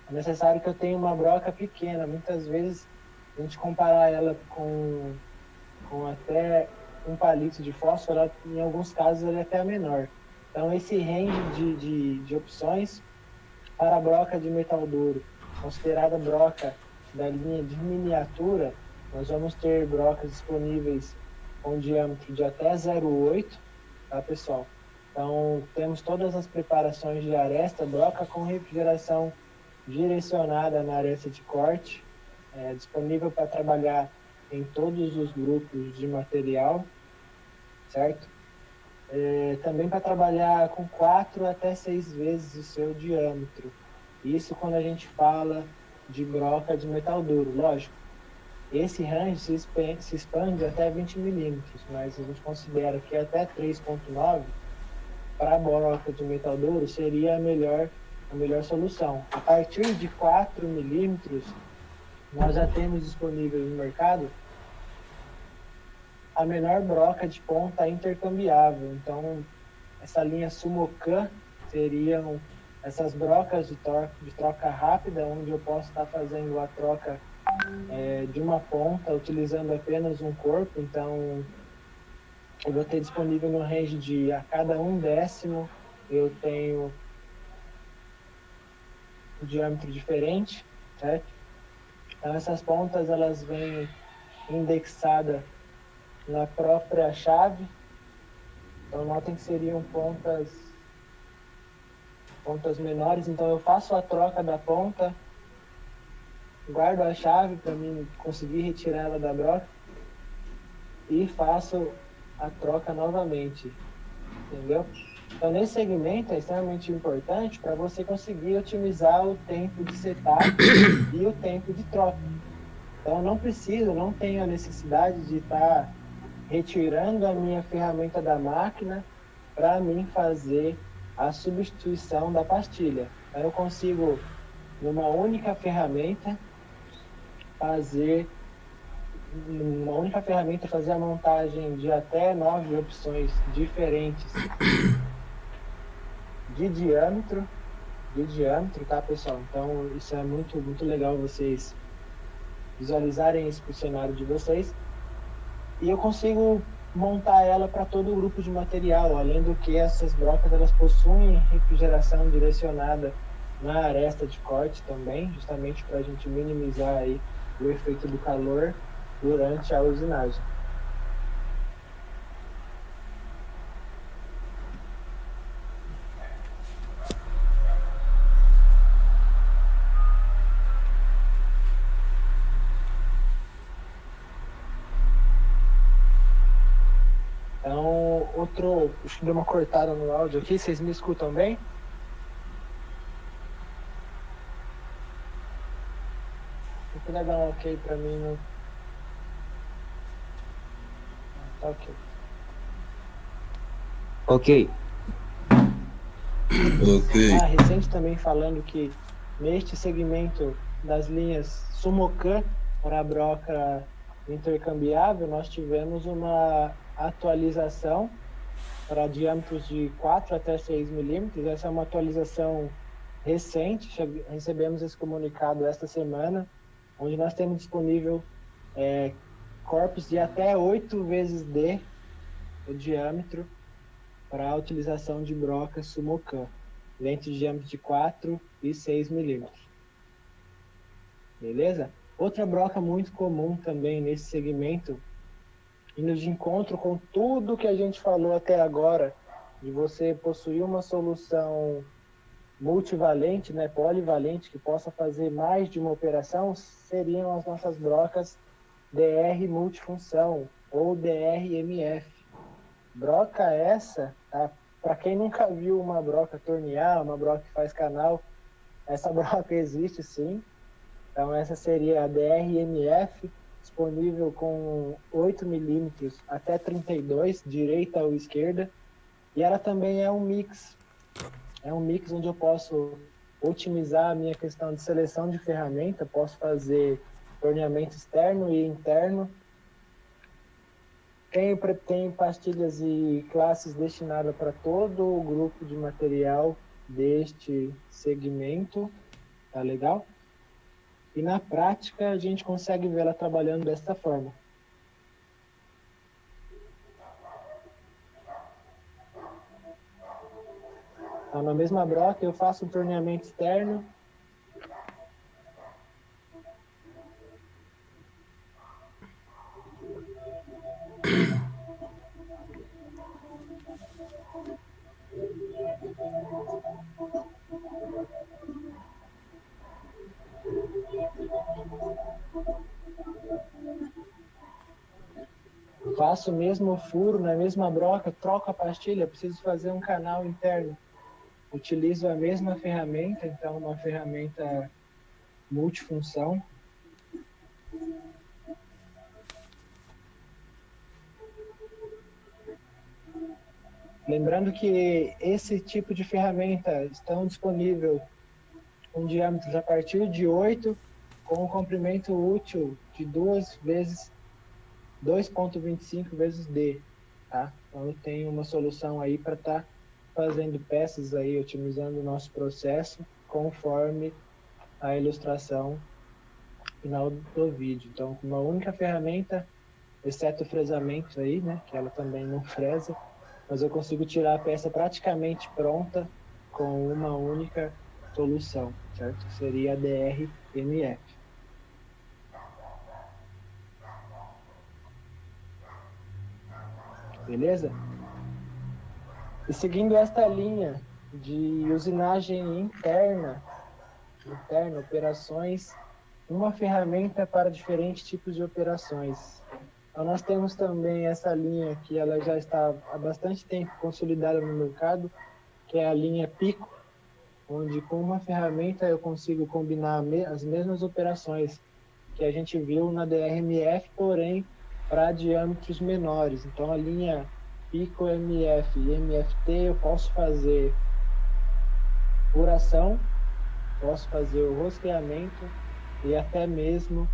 é necessário que eu tenha uma broca pequena. Muitas vezes, a gente comparar ela com até um palito de fósforo, ela, em alguns casos ela é até menor. Então, esse range de opções para a broca de metal duro, considerada broca da linha de miniatura, nós vamos ter brocas disponíveis com diâmetro de até 0,8, tá, pessoal? Então, temos todas as preparações de aresta, broca com refrigeração direcionada na aresta de corte, disponível para trabalhar em todos os grupos de material, certo? Também para trabalhar com 4 até 6 vezes o seu diâmetro. Isso quando a gente fala de broca de metal duro, lógico. Esse range se expande até 20 milímetros, mas a gente considera que até 3,9 para a broca de metal duro seria a melhor solução. A partir de 4 milímetros, nós já temos disponível no mercado a menor broca de ponta intercambiável. Então, essa linha Sumocan seriam essas brocas de troca rápida, onde eu posso estar fazendo a troca de uma ponta utilizando apenas um corpo. Então, eu vou ter disponível no range de a cada 1/10 eu tenho um diâmetro diferente, certo? Então, essas pontas elas vêm indexadas na própria chave. Então, notem que seriam pontas menores. Então, eu faço a troca da ponta, guardo a chave para mim conseguir retirar ela da broca e faço a troca novamente, entendeu? Então, nesse segmento é extremamente importante para você conseguir otimizar o tempo de setup e o tempo de troca. Então, não tenho a necessidade de estar retirando a minha ferramenta da máquina para mim fazer a substituição da pastilha. Então, eu consigo, numa única ferramenta, fazer fazer a montagem de até 9 opções diferentes de diâmetro, tá, pessoal? Então, isso é muito, muito legal vocês visualizarem isso para o cenário de vocês. E eu consigo montar ela para todo o grupo de material, além do que essas brocas elas possuem refrigeração direcionada na aresta de corte também, justamente para a gente minimizar aí o efeito do calor durante a usinagem. Então, acho que deu uma cortada no áudio aqui, vocês me escutam bem? Eu queria dar um ok para mim no... Tá ok. Ok. Recente também falando que neste segmento das linhas Sumocan para a broca intercambiável, nós tivemos uma atualização para diâmetros de 4 até 6 milímetros. Essa é uma atualização recente, recebemos esse comunicado esta semana, onde nós temos disponível corpos de até 8 vezes D o diâmetro para a utilização de broca Sumocan, lentes de diâmetro de 4 e 6 milímetros. Beleza? Outra broca muito comum também nesse segmento, indo de encontro com tudo que a gente falou até agora, de você possuir uma solução multivalente, né, polivalente, que possa fazer mais de uma operação, seriam as nossas brocas DR multifunção, ou DRMF. Broca essa, tá? Para quem nunca viu uma broca tornear, uma broca que faz canal, essa broca existe sim. Então essa seria a DRMF, disponível com 8 milímetros até 32, direita ou esquerda. E ela também é um mix. É um mix onde eu posso otimizar a minha questão de seleção de ferramenta, posso fazer torneamento externo e interno. Tem pastilhas e classes destinadas para todo o grupo de material deste segmento, tá legal? E na prática a gente consegue ver ela trabalhando dessa forma. Então, na mesma broca eu faço um torneamento externo. Faço o mesmo furo na mesma broca, troco a pastilha, preciso fazer um canal interno. Utilizo a mesma ferramenta, então uma ferramenta multifunção. Lembrando que esse tipo de ferramenta estão disponível com diâmetros a partir de 8, com um comprimento útil de 2 vezes 2,25 vezes D, tá? Então eu tenho uma solução aí para estar fazendo peças aí, otimizando o nosso processo conforme a ilustração final do vídeo. Então, com uma única ferramenta, exceto o fresamento aí, né, que ela também não fresa, mas eu consigo tirar a peça praticamente pronta com uma única solução, certo? Que seria a DRMF. Beleza? E seguindo esta linha de usinagem interna, operações, uma ferramenta para diferentes tipos de operações. Então, nós temos também essa linha que ela já está há bastante tempo consolidada no mercado, que é a linha Pico, onde com uma ferramenta eu consigo combinar as mesmas operações que a gente viu na DRMF, porém para diâmetros menores. Então, a linha Pico MF e MFT eu posso fazer furação, posso fazer o rosqueamento e até mesmo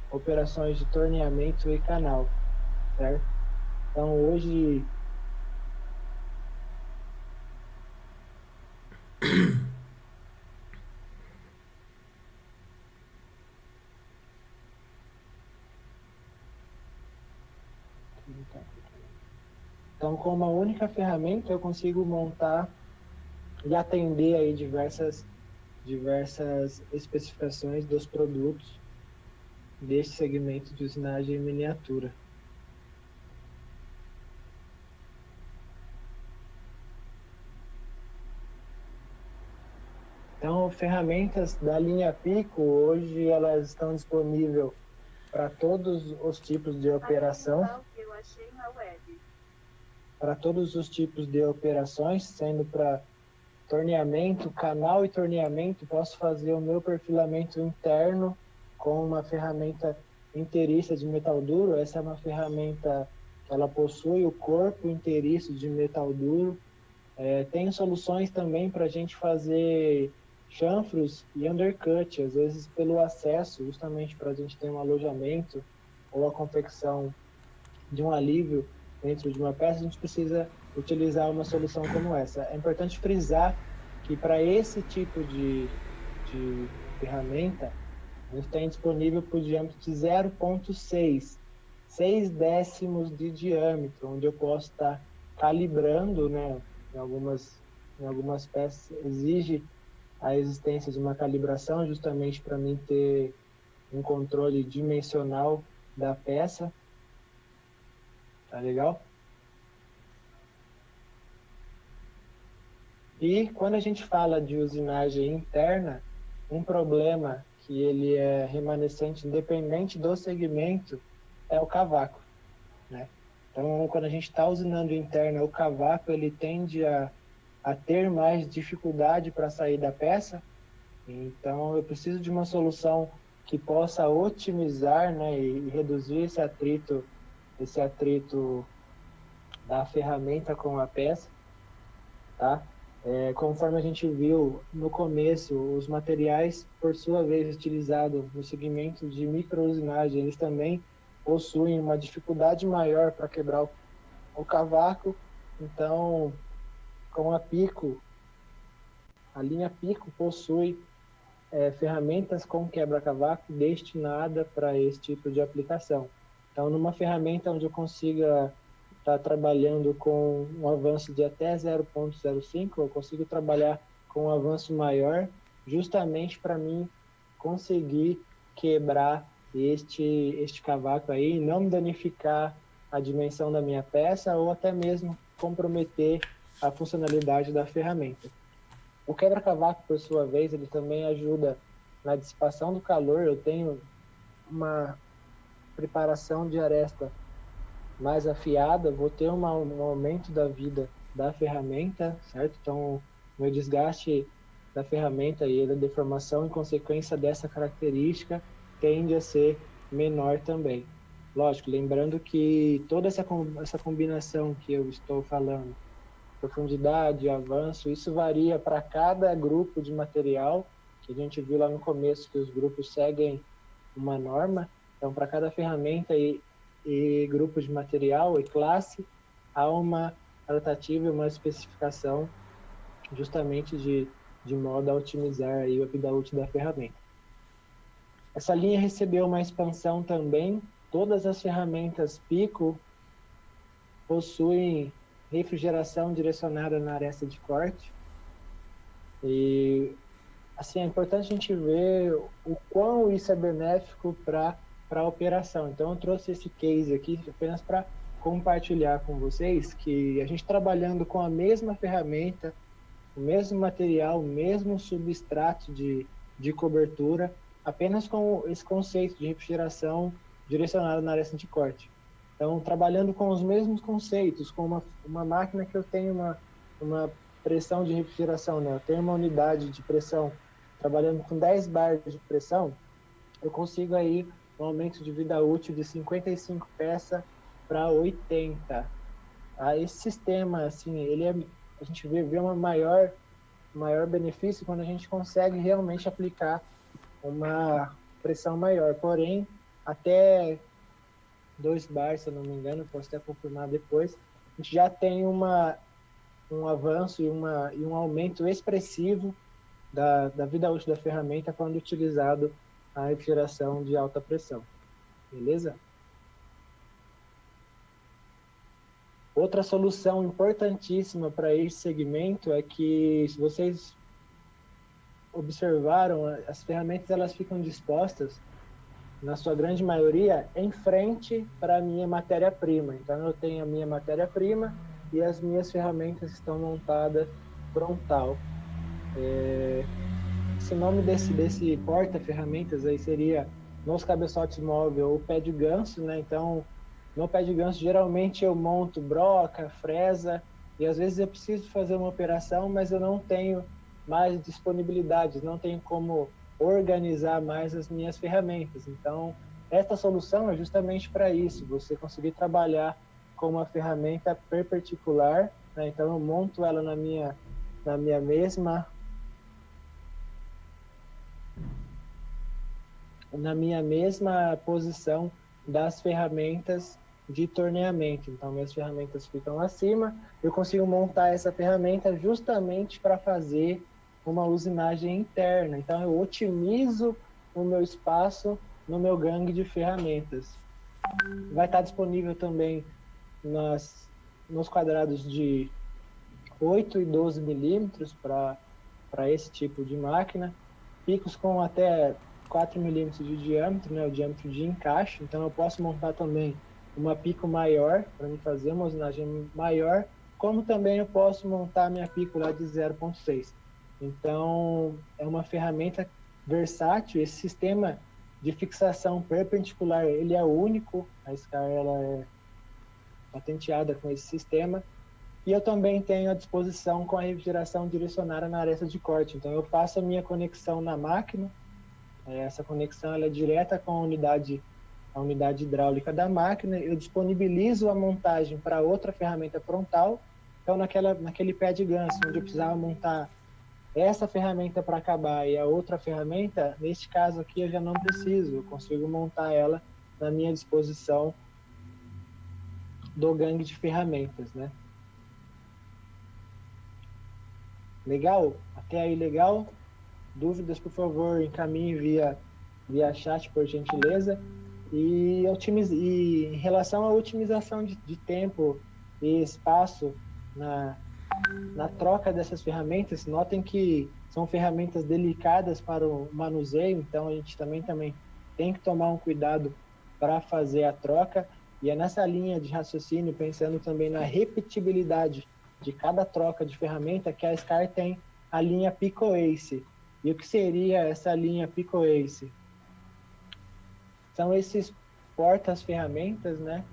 operações de torneamento e canal, certo? Então, hoje então, com uma única ferramenta eu consigo montar e atender aí diversas especificações dos produtos deste segmento de usinagem em miniatura. Então, ferramentas da linha Pico, hoje elas estão disponíveis para todos os tipos de operação, para todos os tipos de operações, sendo para torneamento, canal e torneamento, posso fazer o meu perfilamento interno com uma ferramenta inteiriça de metal duro. Essa é uma ferramenta que ela possui o corpo inteiriço de metal duro. Tem soluções também para a gente fazer chanfros e undercut, às vezes pelo acesso, justamente para a gente ter um alojamento ou a confecção de um alívio dentro de uma peça, a gente precisa utilizar uma solução como essa. É importante frisar que para esse tipo de ferramenta, a gente tem disponível por diâmetro de 0,6, 6 décimos de diâmetro, onde eu posso estar calibrando, né, em algumas peças exige a existência de uma calibração, justamente para mim ter um controle dimensional da peça. Tá legal? E quando a gente fala de usinagem interna, um problema que ele é remanescente independente do segmento é o cavaco, né? Então, quando a gente está usinando interna, o cavaco ele tende a ter mais dificuldade para sair da peça. Então, eu preciso de uma solução que possa otimizar, né, e reduzir esse atrito da ferramenta com a peça, tá? Conforme a gente viu no começo, os materiais, por sua vez, utilizados no segmento de microusinagem, eles também possuem uma dificuldade maior para quebrar o cavaco. Então, com a Pico, a linha Pico possui ferramentas com quebra-cavaco destinada para esse tipo de aplicação. Então, numa ferramenta onde eu consiga estar trabalhando com um avanço de até 0,05, eu consigo trabalhar com um avanço maior, justamente para mim conseguir quebrar este cavaco aí, não danificar a dimensão da minha peça ou até mesmo comprometer a funcionalidade da ferramenta. O quebra-cavaco, por sua vez, ele também ajuda na dissipação do calor. Eu tenho uma preparação de aresta mais afiada, vou ter um aumento da vida da ferramenta, certo? Então, meu desgaste da ferramenta e a deformação em consequência dessa característica tende a ser menor também. Lógico, lembrando que toda essa combinação que eu estou falando profundidade, avanço, isso varia para cada grupo de material, que a gente viu lá no começo que os grupos seguem uma norma, então para cada ferramenta e grupo de material e classe, há uma tratativa e uma especificação justamente de modo a otimizar aí a vida útil da ferramenta. Essa linha recebeu uma expansão também, todas as ferramentas Pico possuem refrigeração direcionada na aresta de corte, e assim, é importante a gente ver o quão isso é benéfico para a operação. Então, eu trouxe esse case aqui apenas para compartilhar com vocês que a gente trabalhando com a mesma ferramenta, o mesmo material, o mesmo substrato de cobertura, apenas com esse conceito de refrigeração direcionada na aresta de corte. Então, trabalhando com os mesmos conceitos, com uma máquina que eu tenho uma pressão de refrigeração, né? Eu tenho uma unidade de pressão trabalhando com 10 bar de pressão, eu consigo aí um aumento de vida útil de 55 peças para 80. Esse sistema, assim, a gente vê um maior benefício quando a gente consegue realmente aplicar uma pressão maior. Porém, até 2 bar, se eu não me engano, posso até confirmar depois, a gente já tem um avanço e um aumento expressivo da vida útil da ferramenta quando utilizado a refrigeração de alta pressão. Beleza? Outra solução importantíssima para esse segmento é que, se vocês observaram, as ferramentas elas ficam dispostas, na sua grande maioria, em frente para a minha matéria-prima. Então, eu tenho a minha matéria-prima e as minhas ferramentas estão montadas frontal. Esse nome desse porta-ferramentas aí seria, nos cabeçotes móvel, o pé de ganso, né? Então, no pé de ganso, geralmente eu monto broca, fresa, e às vezes eu preciso fazer uma operação, mas eu não tenho mais disponibilidade, não tenho como organizar mais as minhas ferramentas. Então, esta solução é justamente para isso, você conseguir trabalhar com uma ferramenta perpendicular, né? Então, eu monto ela na minha mesma posição das ferramentas de torneamento. Então, minhas ferramentas ficam acima, eu consigo montar essa ferramenta justamente para fazer uma usinagem interna. Então, eu otimizo o meu espaço no meu gangue de ferramentas. Vai estar disponível também nos quadrados de 8 e 12 milímetros para esse tipo de máquina, picos com até 4 milímetros de diâmetro, né, o diâmetro de encaixe. Então, eu posso montar também uma pico maior, para me fazer uma usinagem maior, como também eu posso montar minha pico lá de 0,6. Então, é uma ferramenta versátil. Esse sistema de fixação perpendicular, ele é único, a SCAR ela é patenteada com esse sistema, e eu também tenho à disposição com a refrigeração direcionada na aresta de corte. Então, eu faço a minha conexão na máquina, essa conexão ela é direta com a unidade hidráulica da máquina, eu disponibilizo a montagem para outra ferramenta frontal. Então, naquele pé de ganso, onde eu precisava montar essa ferramenta para acabar e a outra ferramenta, neste caso aqui eu já não preciso, eu consigo montar ela na minha disposição do gangue de ferramentas, né? Legal? Até aí legal? Dúvidas, por favor, encaminhe via chat, por gentileza. E em relação à otimização de tempo e espaço na troca dessas ferramentas, notem que são ferramentas delicadas para o manuseio, então a gente também tem que tomar um cuidado para fazer a troca. E é nessa linha de raciocínio, pensando também na repetibilidade de cada troca de ferramenta, que a SCAR tem a linha Pico Ace. E o que seria essa linha Pico Ace? São esses portas-ferramentas, né?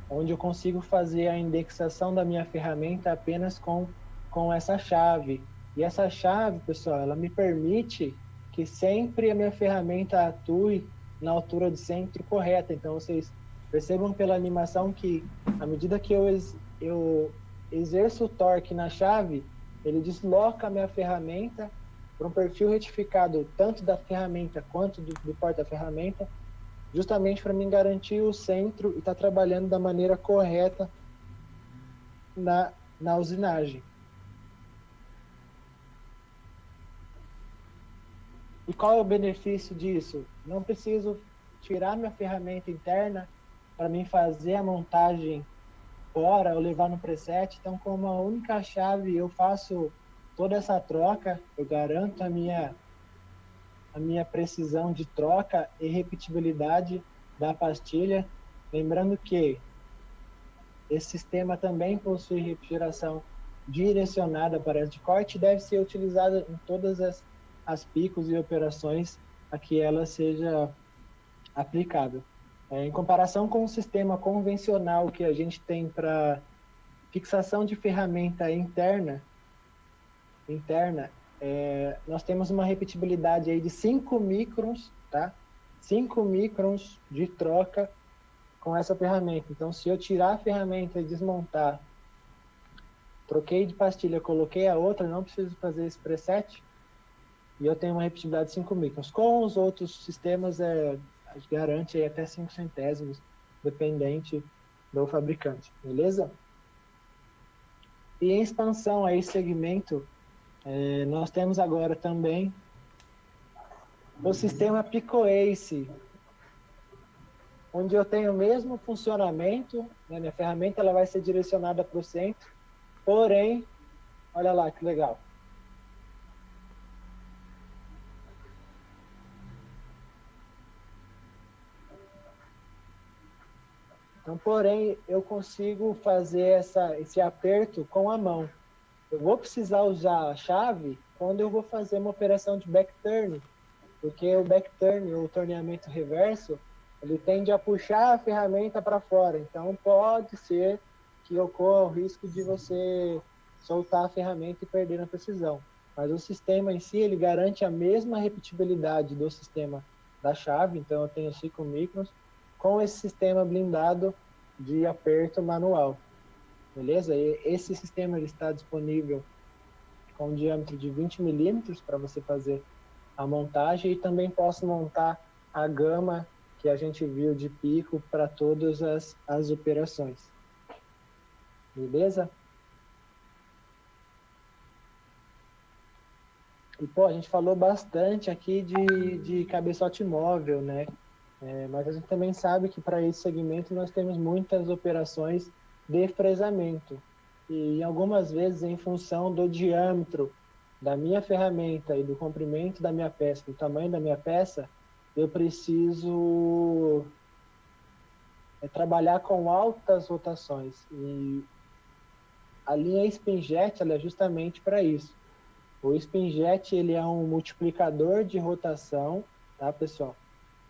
Onde eu consigo fazer a indexação da minha ferramenta apenas com essa chave. E essa chave, pessoal, ela me permite que sempre a minha ferramenta atue na altura de centro correta. Então, vocês percebam pela animação que, à medida que eu exerço o torque na chave, ele desloca a minha ferramenta para um perfil retificado tanto da ferramenta quanto do porta-ferramenta, justamente para mim garantir o centro e estar trabalhando da maneira correta na usinagem. E qual é o benefício disso? Não preciso tirar minha ferramenta interna para mim fazer a montagem fora ou levar no preset. Então, com uma única chave, eu faço toda essa troca, eu garanto a minha precisão de troca e repetibilidade da pastilha. Lembrando que esse sistema também possui refrigeração direcionada para de corte e deve ser utilizada em todas as picos e operações a que ela seja aplicável. Em comparação com o sistema convencional que a gente tem para fixação de ferramenta interna, nós temos uma repetibilidade aí de 5 microns, tá? 5 microns de troca com essa ferramenta. Então, se eu tirar a ferramenta e desmontar, troquei de pastilha, coloquei a outra, não preciso fazer esse preset, e eu tenho uma repetibilidade de 5 microns. Com os outros sistemas, garante aí até 5 centésimos, dependente do fabricante, beleza? E em expansão a esse segmento, nós temos agora também o sistema PicoAce, onde eu tenho o mesmo funcionamento, né? Minha ferramenta ela vai ser direcionada para o centro, porém, olha lá que legal. Então, porém, eu consigo fazer esse aperto com a mão. Eu vou precisar usar a chave quando eu vou fazer uma operação de backturn, porque o backturn, o torneamento reverso, ele tende a puxar a ferramenta para fora. Então, pode ser que ocorra o risco de você soltar a ferramenta e perder a precisão. Mas o sistema em si, ele garante a mesma repetibilidade do sistema da chave. Então, eu tenho 5 microns com esse sistema blindado de aperto manual. Beleza? E esse sistema ele está disponível com um diâmetro de 20 milímetros para você fazer a montagem, e também posso montar a gama que a gente viu de pico para todas as operações. Beleza? E, pô, a gente falou bastante aqui de cabeçote móvel, né? Mas a gente também sabe que para esse segmento nós temos muitas operações de fresamento. E algumas vezes, em função do diâmetro da minha ferramenta e do comprimento da minha peça, do tamanho da minha peça, eu preciso trabalhar com altas rotações. E a linha Spinjet ela é justamente para isso. O Spinjet ele é um multiplicador de rotação, tá, pessoal?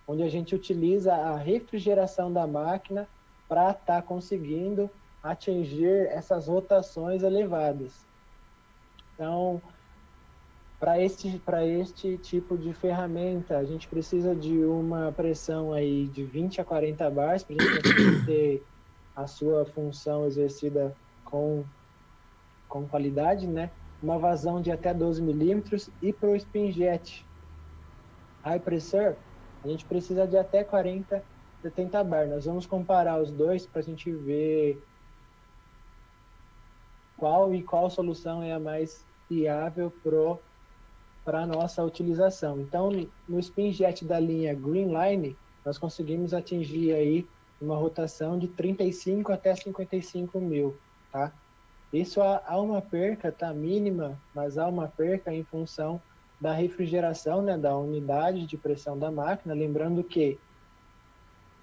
Onde a gente utiliza a refrigeração da máquina para estar conseguindo atingir essas rotações elevadas. Então, para este tipo de ferramenta, a gente precisa de uma pressão aí de 20 a 40 bars para a gente conseguir ter a sua função exercida com qualidade, né? Uma vazão de até 12 milímetros, e para o Spinjet High Pressure, a gente precisa de até 40, 70 bar. Nós vamos comparar os dois para a gente ver qual solução é a mais viável para a nossa utilização. Então, no Spinjet da linha Greenline, nós conseguimos atingir aí uma rotação de 35 até 55 mil, tá? Isso há uma perca, tá, mínima, mas há uma perca em função da refrigeração, né, da unidade de pressão da máquina. Lembrando que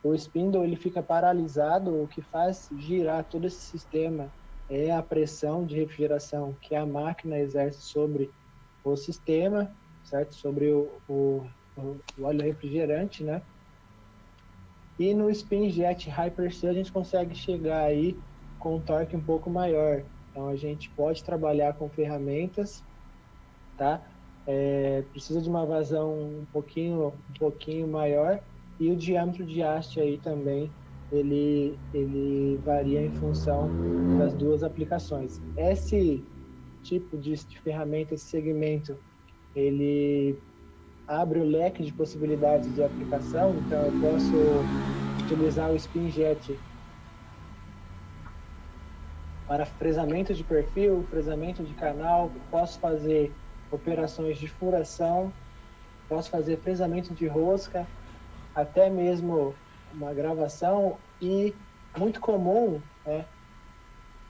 o spindle ele fica paralisado, o que faz girar todo esse sistema é a pressão de refrigeração que a máquina exerce sobre o sistema, certo? Sobre o óleo refrigerante, né? E no Spinjet High Pressure a gente consegue chegar aí com um torque um pouco maior. Então a gente pode trabalhar com ferramentas, tá? Precisa de uma vazão um pouquinho maior, e o diâmetro de haste aí também ele varia em função das duas aplicações. Esse tipo de ferramenta, esse segmento, ele abre o leque de possibilidades de aplicação, então eu posso utilizar o SpinJet para fresamento de perfil, fresamento de canal, posso fazer operações de furação, posso fazer fresamento de rosca, até mesmo uma gravação, e muito comum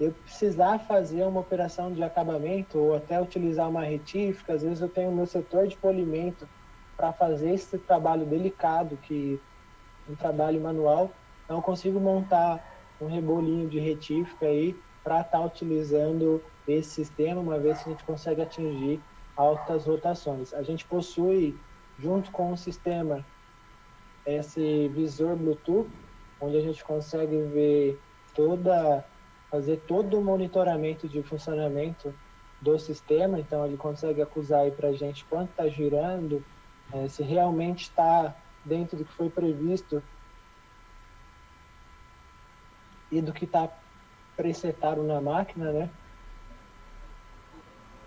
eu precisar fazer uma operação de acabamento ou até utilizar uma retífica. Às vezes eu tenho o meu setor de polimento para fazer esse trabalho delicado, que um trabalho manual, então eu consigo montar um rebolinho de retífica aí para estar utilizando esse sistema, uma vez que a gente consegue atingir altas rotações. A gente possui, junto com o sistema, esse visor Bluetooth, onde a gente consegue ver fazer todo o monitoramento de funcionamento do sistema. Então ele consegue acusar aí para a gente quanto está girando, se realmente está dentro do que foi previsto e do que está presetado na máquina, né?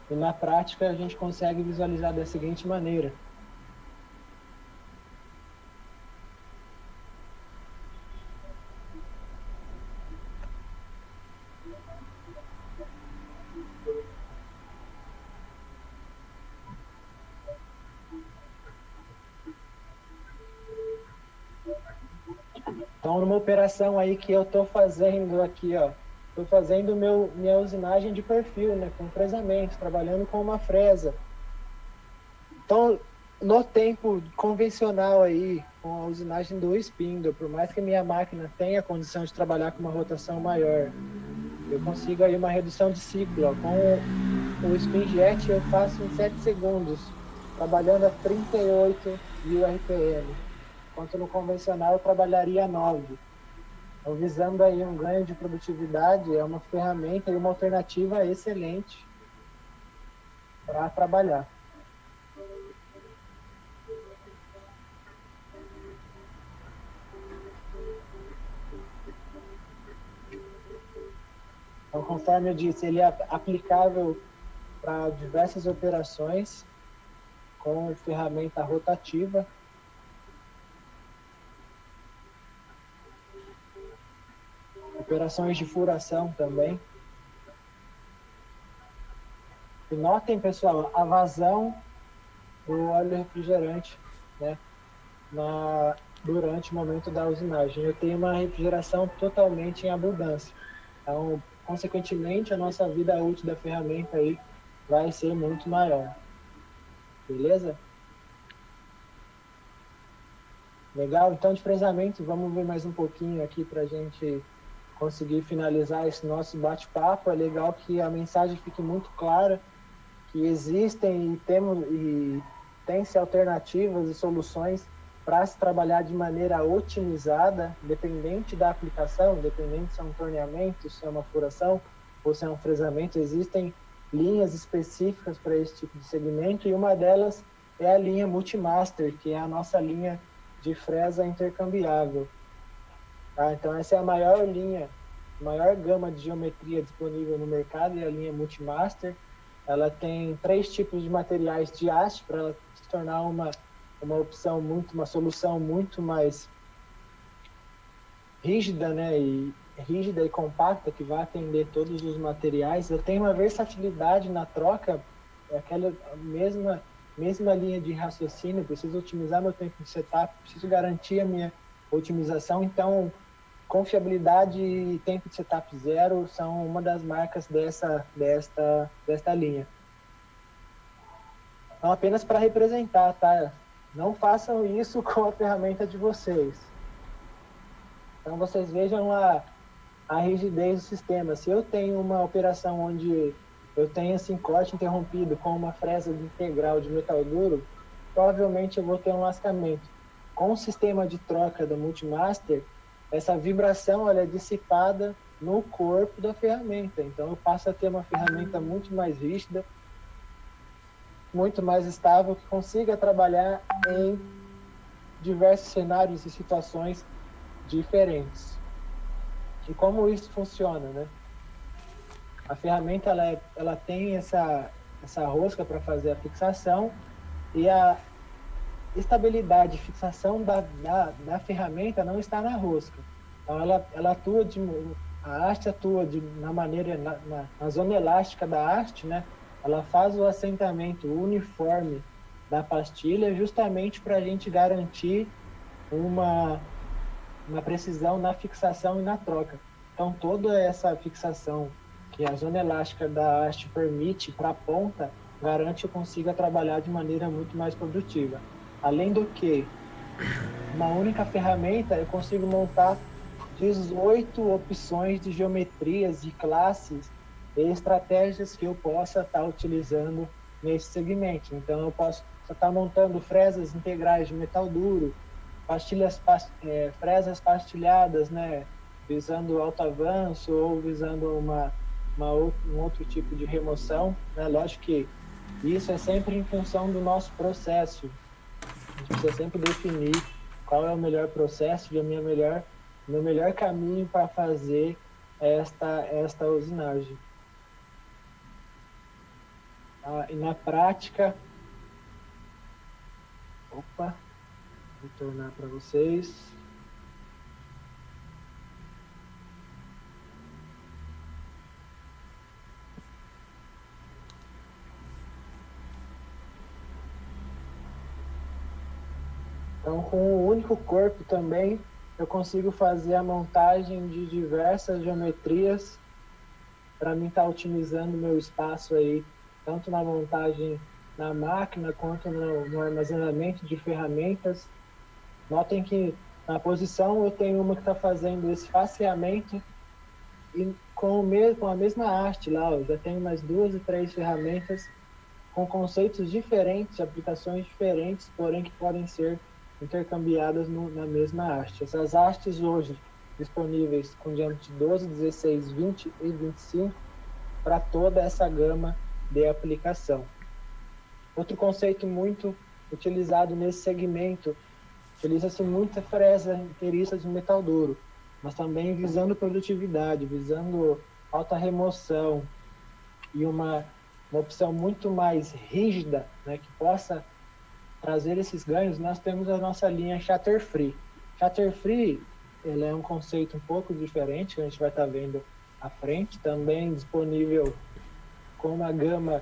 E na prática a gente consegue visualizar da seguinte maneira. Então, numa operação aí que eu estou fazendo aqui, ó, estou fazendo minha usinagem de perfil, né, com fresamento, trabalhando com uma fresa. Então, no tempo convencional aí, com a usinagem do spindle, por mais que a minha máquina tenha condição de trabalhar com uma rotação maior, eu consigo aí uma redução de ciclo. Ó. Com o SpinJet eu faço em 7 segundos, trabalhando a 38.000 RPM. Enquanto no convencional eu trabalharia 9. Então, visando aí um ganho de produtividade, é uma ferramenta e uma alternativa excelente para trabalhar. Então, conforme eu disse, ele é aplicável para diversas operações com ferramenta rotativa. Operações de furação também. E notem, pessoal, a vazão do óleo refrigerante, né, durante o momento da usinagem. Eu tenho uma refrigeração totalmente em abundância. Então, consequentemente, a nossa vida útil da ferramenta aí vai ser muito maior. Beleza? Legal? Então, de fresamento, vamos ver mais um pouquinho aqui para a gente conseguir finalizar esse nosso bate-papo. É legal que a mensagem fique muito clara, que existem e tem-se alternativas e soluções para se trabalhar de maneira otimizada, independente da aplicação, independente se é um torneamento, se é uma furação ou se é um fresamento. Existem linhas específicas para esse tipo de segmento, e uma delas é a linha Multimaster, que é a nossa linha de fresa intercambiável. Tá? Então essa é a maior linha, maior gama de geometria disponível no mercado, é a linha Multimaster. Ela tem 3 tipos de materiais de haste para ela se tornar uma uma solução muito mais rígida, né, rígida e compacta, que vai atender todos os materiais. Eu tenho uma versatilidade na troca, aquela mesma linha de raciocínio. Preciso otimizar meu tempo de setup, preciso garantir a minha otimização. Então, confiabilidade e tempo de setup zero são uma das marcas desta linha. Então, apenas para representar, tá? Não façam isso com a ferramenta de vocês. Então, vocês vejam a rigidez do sistema. Se eu tenho uma operação onde eu tenho assim, corte interrompido com uma fresa integral de metal duro, provavelmente eu vou ter um lascamento. Com o sistema de troca do Multimaster, essa vibração ela é dissipada no corpo da ferramenta. Então, eu passo a ter uma ferramenta muito mais rígida, muito mais estável, que consiga trabalhar em diversos cenários e situações diferentes. E como isso funciona, né? A ferramenta ela tem essa rosca para fazer a fixação, e a estabilidade, fixação da ferramenta não está na rosca. Então ela atua a haste atua na maneira, na zona elástica da haste, né? Ela faz o assentamento uniforme da pastilha justamente para a gente garantir uma precisão na fixação e na troca. Então toda essa fixação que a zona elástica da haste permite para a ponta garante que eu consiga trabalhar de maneira muito mais produtiva. Além do que, uma única ferramenta eu consigo montar 18 opções de geometrias, de classes e estratégias que eu possa estar utilizando nesse segmento. Então, eu posso estar montando fresas integrais de metal duro, fresas pastilhadas, né, visando alto avanço ou visando um outro tipo de remoção, né? Lógico que isso é sempre em função do nosso processo. A gente precisa sempre definir qual é o melhor processo e meu melhor caminho para fazer esta usinagem. E na prática, vou retornar para vocês. Então, com um único corpo também, eu consigo fazer a montagem de diversas geometrias para mim estar otimizando meu espaço aí, tanto na montagem na máquina quanto no armazenamento de ferramentas. Notem que na posição eu tenho uma que está fazendo esse faceamento e com a mesma haste lá, eu já tenho mais 2 e 3 ferramentas com conceitos diferentes, aplicações diferentes, porém que podem ser intercambiadas na mesma haste. Essas hastes hoje disponíveis com diâmetro de 12, 16, 20 e 25 para toda essa gama de aplicação. Outro conceito muito utilizado nesse segmento, utiliza-se muita fresa inteiriça de metal duro, mas também visando produtividade, visando alta remoção e uma opção muito mais rígida, né, que possa trazer esses ganhos. Nós temos a nossa linha Shatter Free. Shatter Free, ele é um conceito um pouco diferente, que a gente vai estar vendo à frente, também disponível com uma gama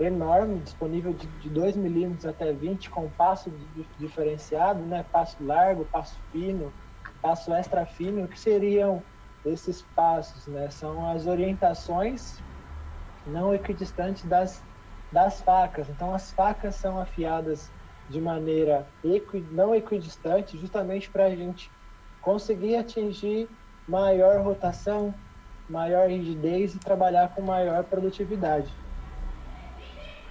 enorme, disponível de 2 milímetros até 20, com passo diferenciado, né? Passo largo, passo fino, passo extra fino. O que seriam esses passos, né? São as orientações não equidistantes das facas. Então, as facas são afiadas de maneira não equidistante, justamente para a gente conseguir atingir maior rotação, maior rigidez e trabalhar com maior produtividade.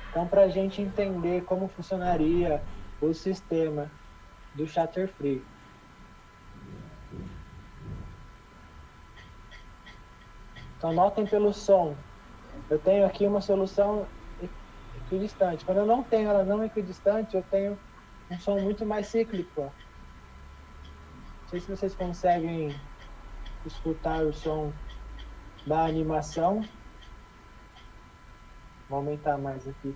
Então, para a gente entender como funcionaria o sistema do Shatter Free. Então, notem pelo som. Eu tenho aqui uma solução equidistante. Quando eu não tenho ela não equidistante, eu tenho um som muito mais cíclico. Não sei se vocês conseguem escutar o som da animação. Vou aumentar mais aqui.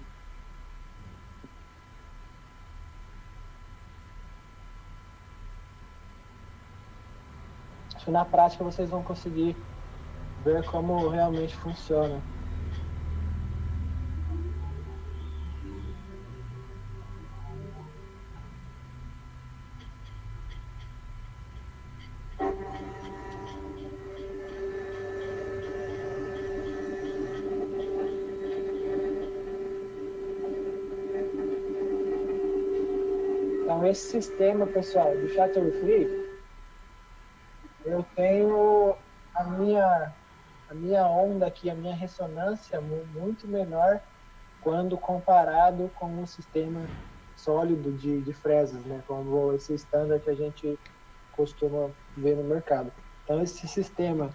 Acho que na prática vocês vão conseguir ver como realmente funciona. Então, esse sistema, pessoal, do Shatter Free, eu tenho a minha onda aqui, a minha ressonância muito menor quando comparado com o sistema sólido de fresas, né? Como esse standard que a gente costuma ver no mercado. Então, esse sistema,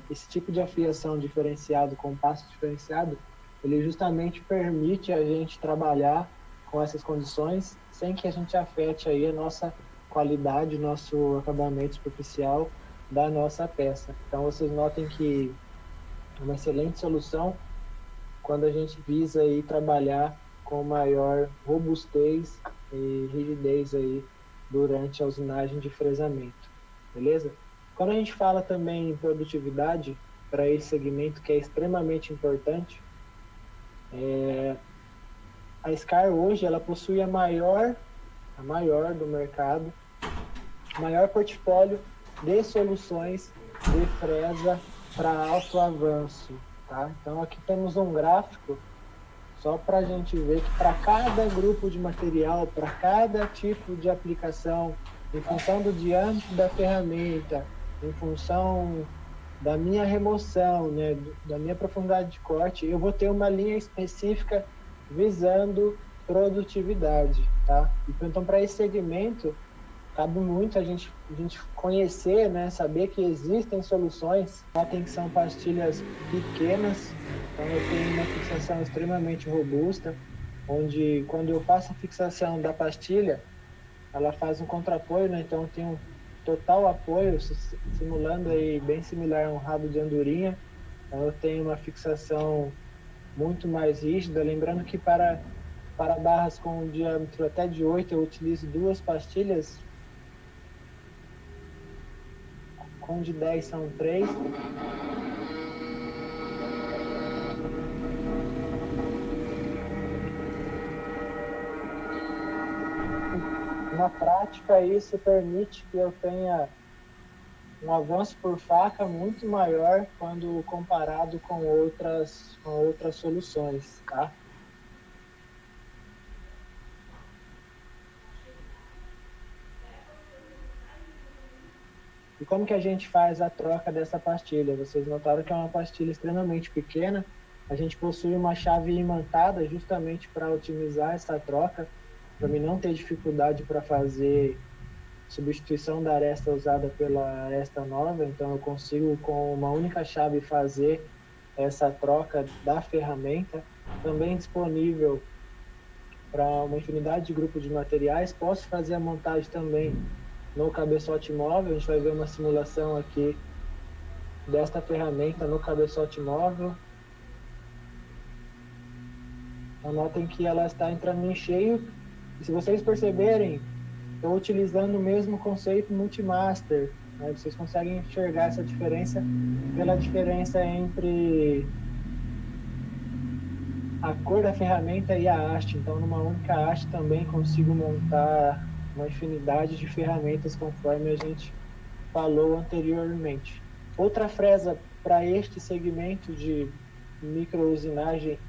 esse tipo de afiação diferenciado com passo diferenciado, ele justamente permite a gente trabalhar com essas condições sem que a gente afete aí a nossa qualidade, nosso acabamento superficial da nossa peça. Então vocês notem que é uma excelente solução quando a gente visa aí trabalhar com maior robustez e rigidez aí durante a usinagem de fresamento, beleza? Quando a gente fala também em produtividade para esse segmento que é extremamente importante, a SCAR hoje ela possui a maior do mercado, maior portfólio de soluções de fresa para alto avanço, tá? Então aqui temos um gráfico só para a gente ver que para cada grupo de material, para cada tipo de aplicação, em função do diâmetro da ferramenta, em função da minha remoção, né, da minha profundidade de corte, eu vou ter uma linha específica visando produtividade, tá? Então, para esse segmento, cabe muito a gente conhecer, né, saber que existem soluções. Notem que são pastilhas pequenas, então eu tenho uma fixação extremamente robusta, onde quando eu faço a fixação da pastilha, ela faz um contraapoio, né, então eu tenho um total apoio, simulando aí bem similar a um rabo de andorinha. Então eu tenho uma fixação muito mais rígida, lembrando que para barras com um diâmetro até de 8, eu utilizo 2 pastilhas, com de 10 são 3. Na prática, isso permite que eu tenha um avanço por faca muito maior quando comparado com outras soluções, tá? E como que a gente faz a troca dessa pastilha? Vocês notaram que é uma pastilha extremamente pequena. A gente possui uma chave imantada justamente para otimizar essa troca, para mim não ter dificuldade para fazer substituição da aresta usada pela aresta nova. Então eu consigo com uma única chave fazer essa troca da ferramenta. Também disponível para uma infinidade de grupos de materiais. Posso fazer a montagem também no cabeçote móvel. A gente vai ver uma simulação aqui desta ferramenta no cabeçote móvel. Notem que ela está entrando em cheio. E se vocês perceberem, estou utilizando o mesmo conceito multimaster, né? Vocês conseguem enxergar essa diferença pela diferença entre a cor da ferramenta e a haste. Então, numa única haste também consigo montar uma infinidade de ferramentas conforme a gente falou anteriormente. Outra fresa para este segmento de microusinagem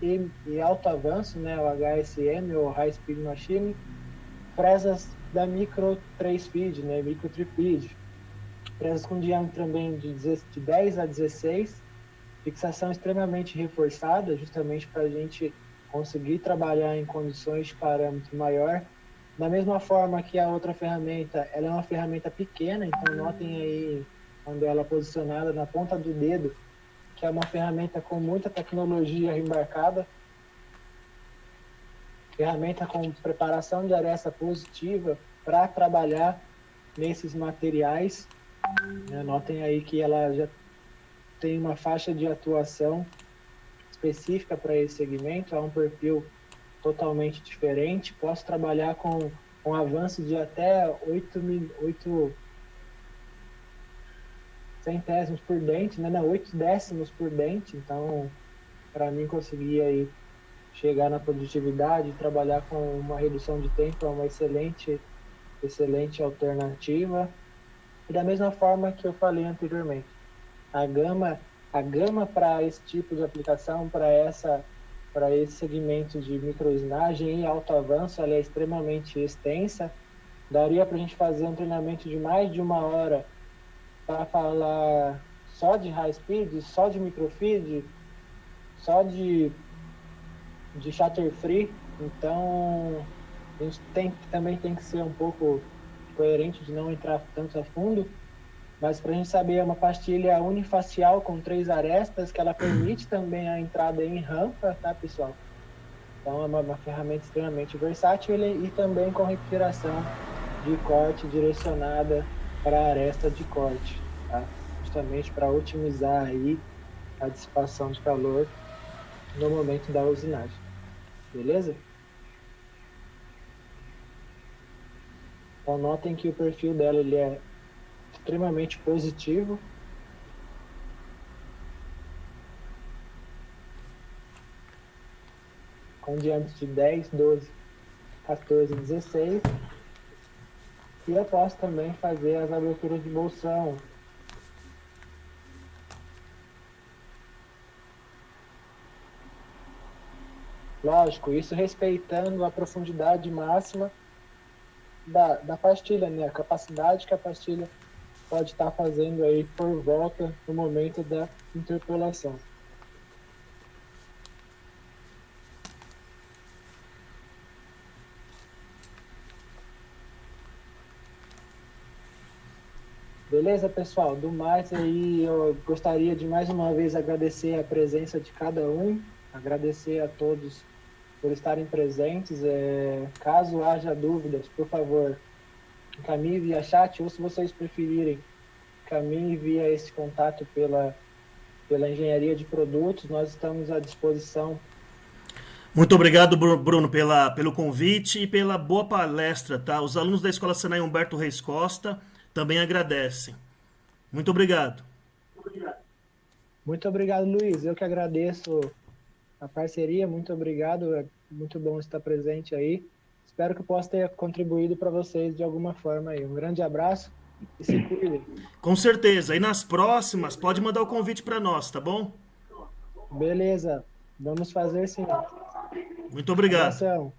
e alto avanço, né, o HSM ou High Speed Machine, fresas da micro 3 feed, né, micro 3 feed, fresas com diâmetro também de 10 a 16, fixação extremamente reforçada, justamente para a gente conseguir trabalhar em condições de parâmetro maior. Da mesma forma que a outra ferramenta, ela é uma ferramenta pequena, então notem aí quando ela é posicionada na ponta do dedo, que é uma ferramenta com muita tecnologia embarcada, ferramenta com preparação de aresta positiva para trabalhar nesses materiais. Notem aí que ela já tem uma faixa de atuação específica para esse segmento, é um perfil totalmente diferente. Posso trabalhar com um avanço de até 8 centésimos por dente, né? Não, 8 décimos por dente. Então, para mim conseguir aí chegar na produtividade e trabalhar com uma redução de tempo é uma excelente alternativa. E da mesma forma que eu falei anteriormente, a gama para esse tipo de aplicação, para esse segmento de microusinagem e alto avanço, ela é extremamente extensa. Daria para a gente fazer um treinamento de mais de 1 hora para falar só de high speed, só de microfeed, só de shutter free. Então a gente também tem que ser um pouco coerente de não entrar tanto a fundo, mas para a gente saber, é uma pastilha unifacial com 3 arestas, que ela permite também a entrada em rampa, tá, pessoal? Então é uma ferramenta extremamente versátil e também com refrigeração de corte direcionada para a aresta de corte, tá? Justamente para otimizar aí a dissipação de calor no momento da usinagem, beleza? Então notem que o perfil dela ele é extremamente positivo, com diâmetro de 10, 12, 14, 16. E eu posso também fazer as aberturas de bolsão. Lógico, isso respeitando a profundidade máxima da pastilha, né? A capacidade que a pastilha pode estar fazendo aí por volta no momento da interpolação. Beleza, pessoal? Do mais aí, eu gostaria de mais uma vez agradecer a presença de cada um, agradecer a todos por estarem presentes. Caso haja dúvidas, por favor, encaminhe via chat ou, se vocês preferirem, encaminhe via esse contato pela engenharia de produtos. Nós estamos à disposição. Muito obrigado, Bruno, pelo convite e pela boa palestra, tá? Os alunos da Escola Senai Humberto Reis Costa também agradecem. Muito obrigado. Muito obrigado, Luiz. Eu que agradeço a parceria. Muito obrigado. É muito bom estar presente aí. Espero que eu possa ter contribuído para vocês de alguma forma aí. Um grande abraço e se cuidem. Com certeza. E nas próximas, pode mandar o convite para nós, tá bom? Beleza, vamos fazer sim. Muito obrigado. Abração.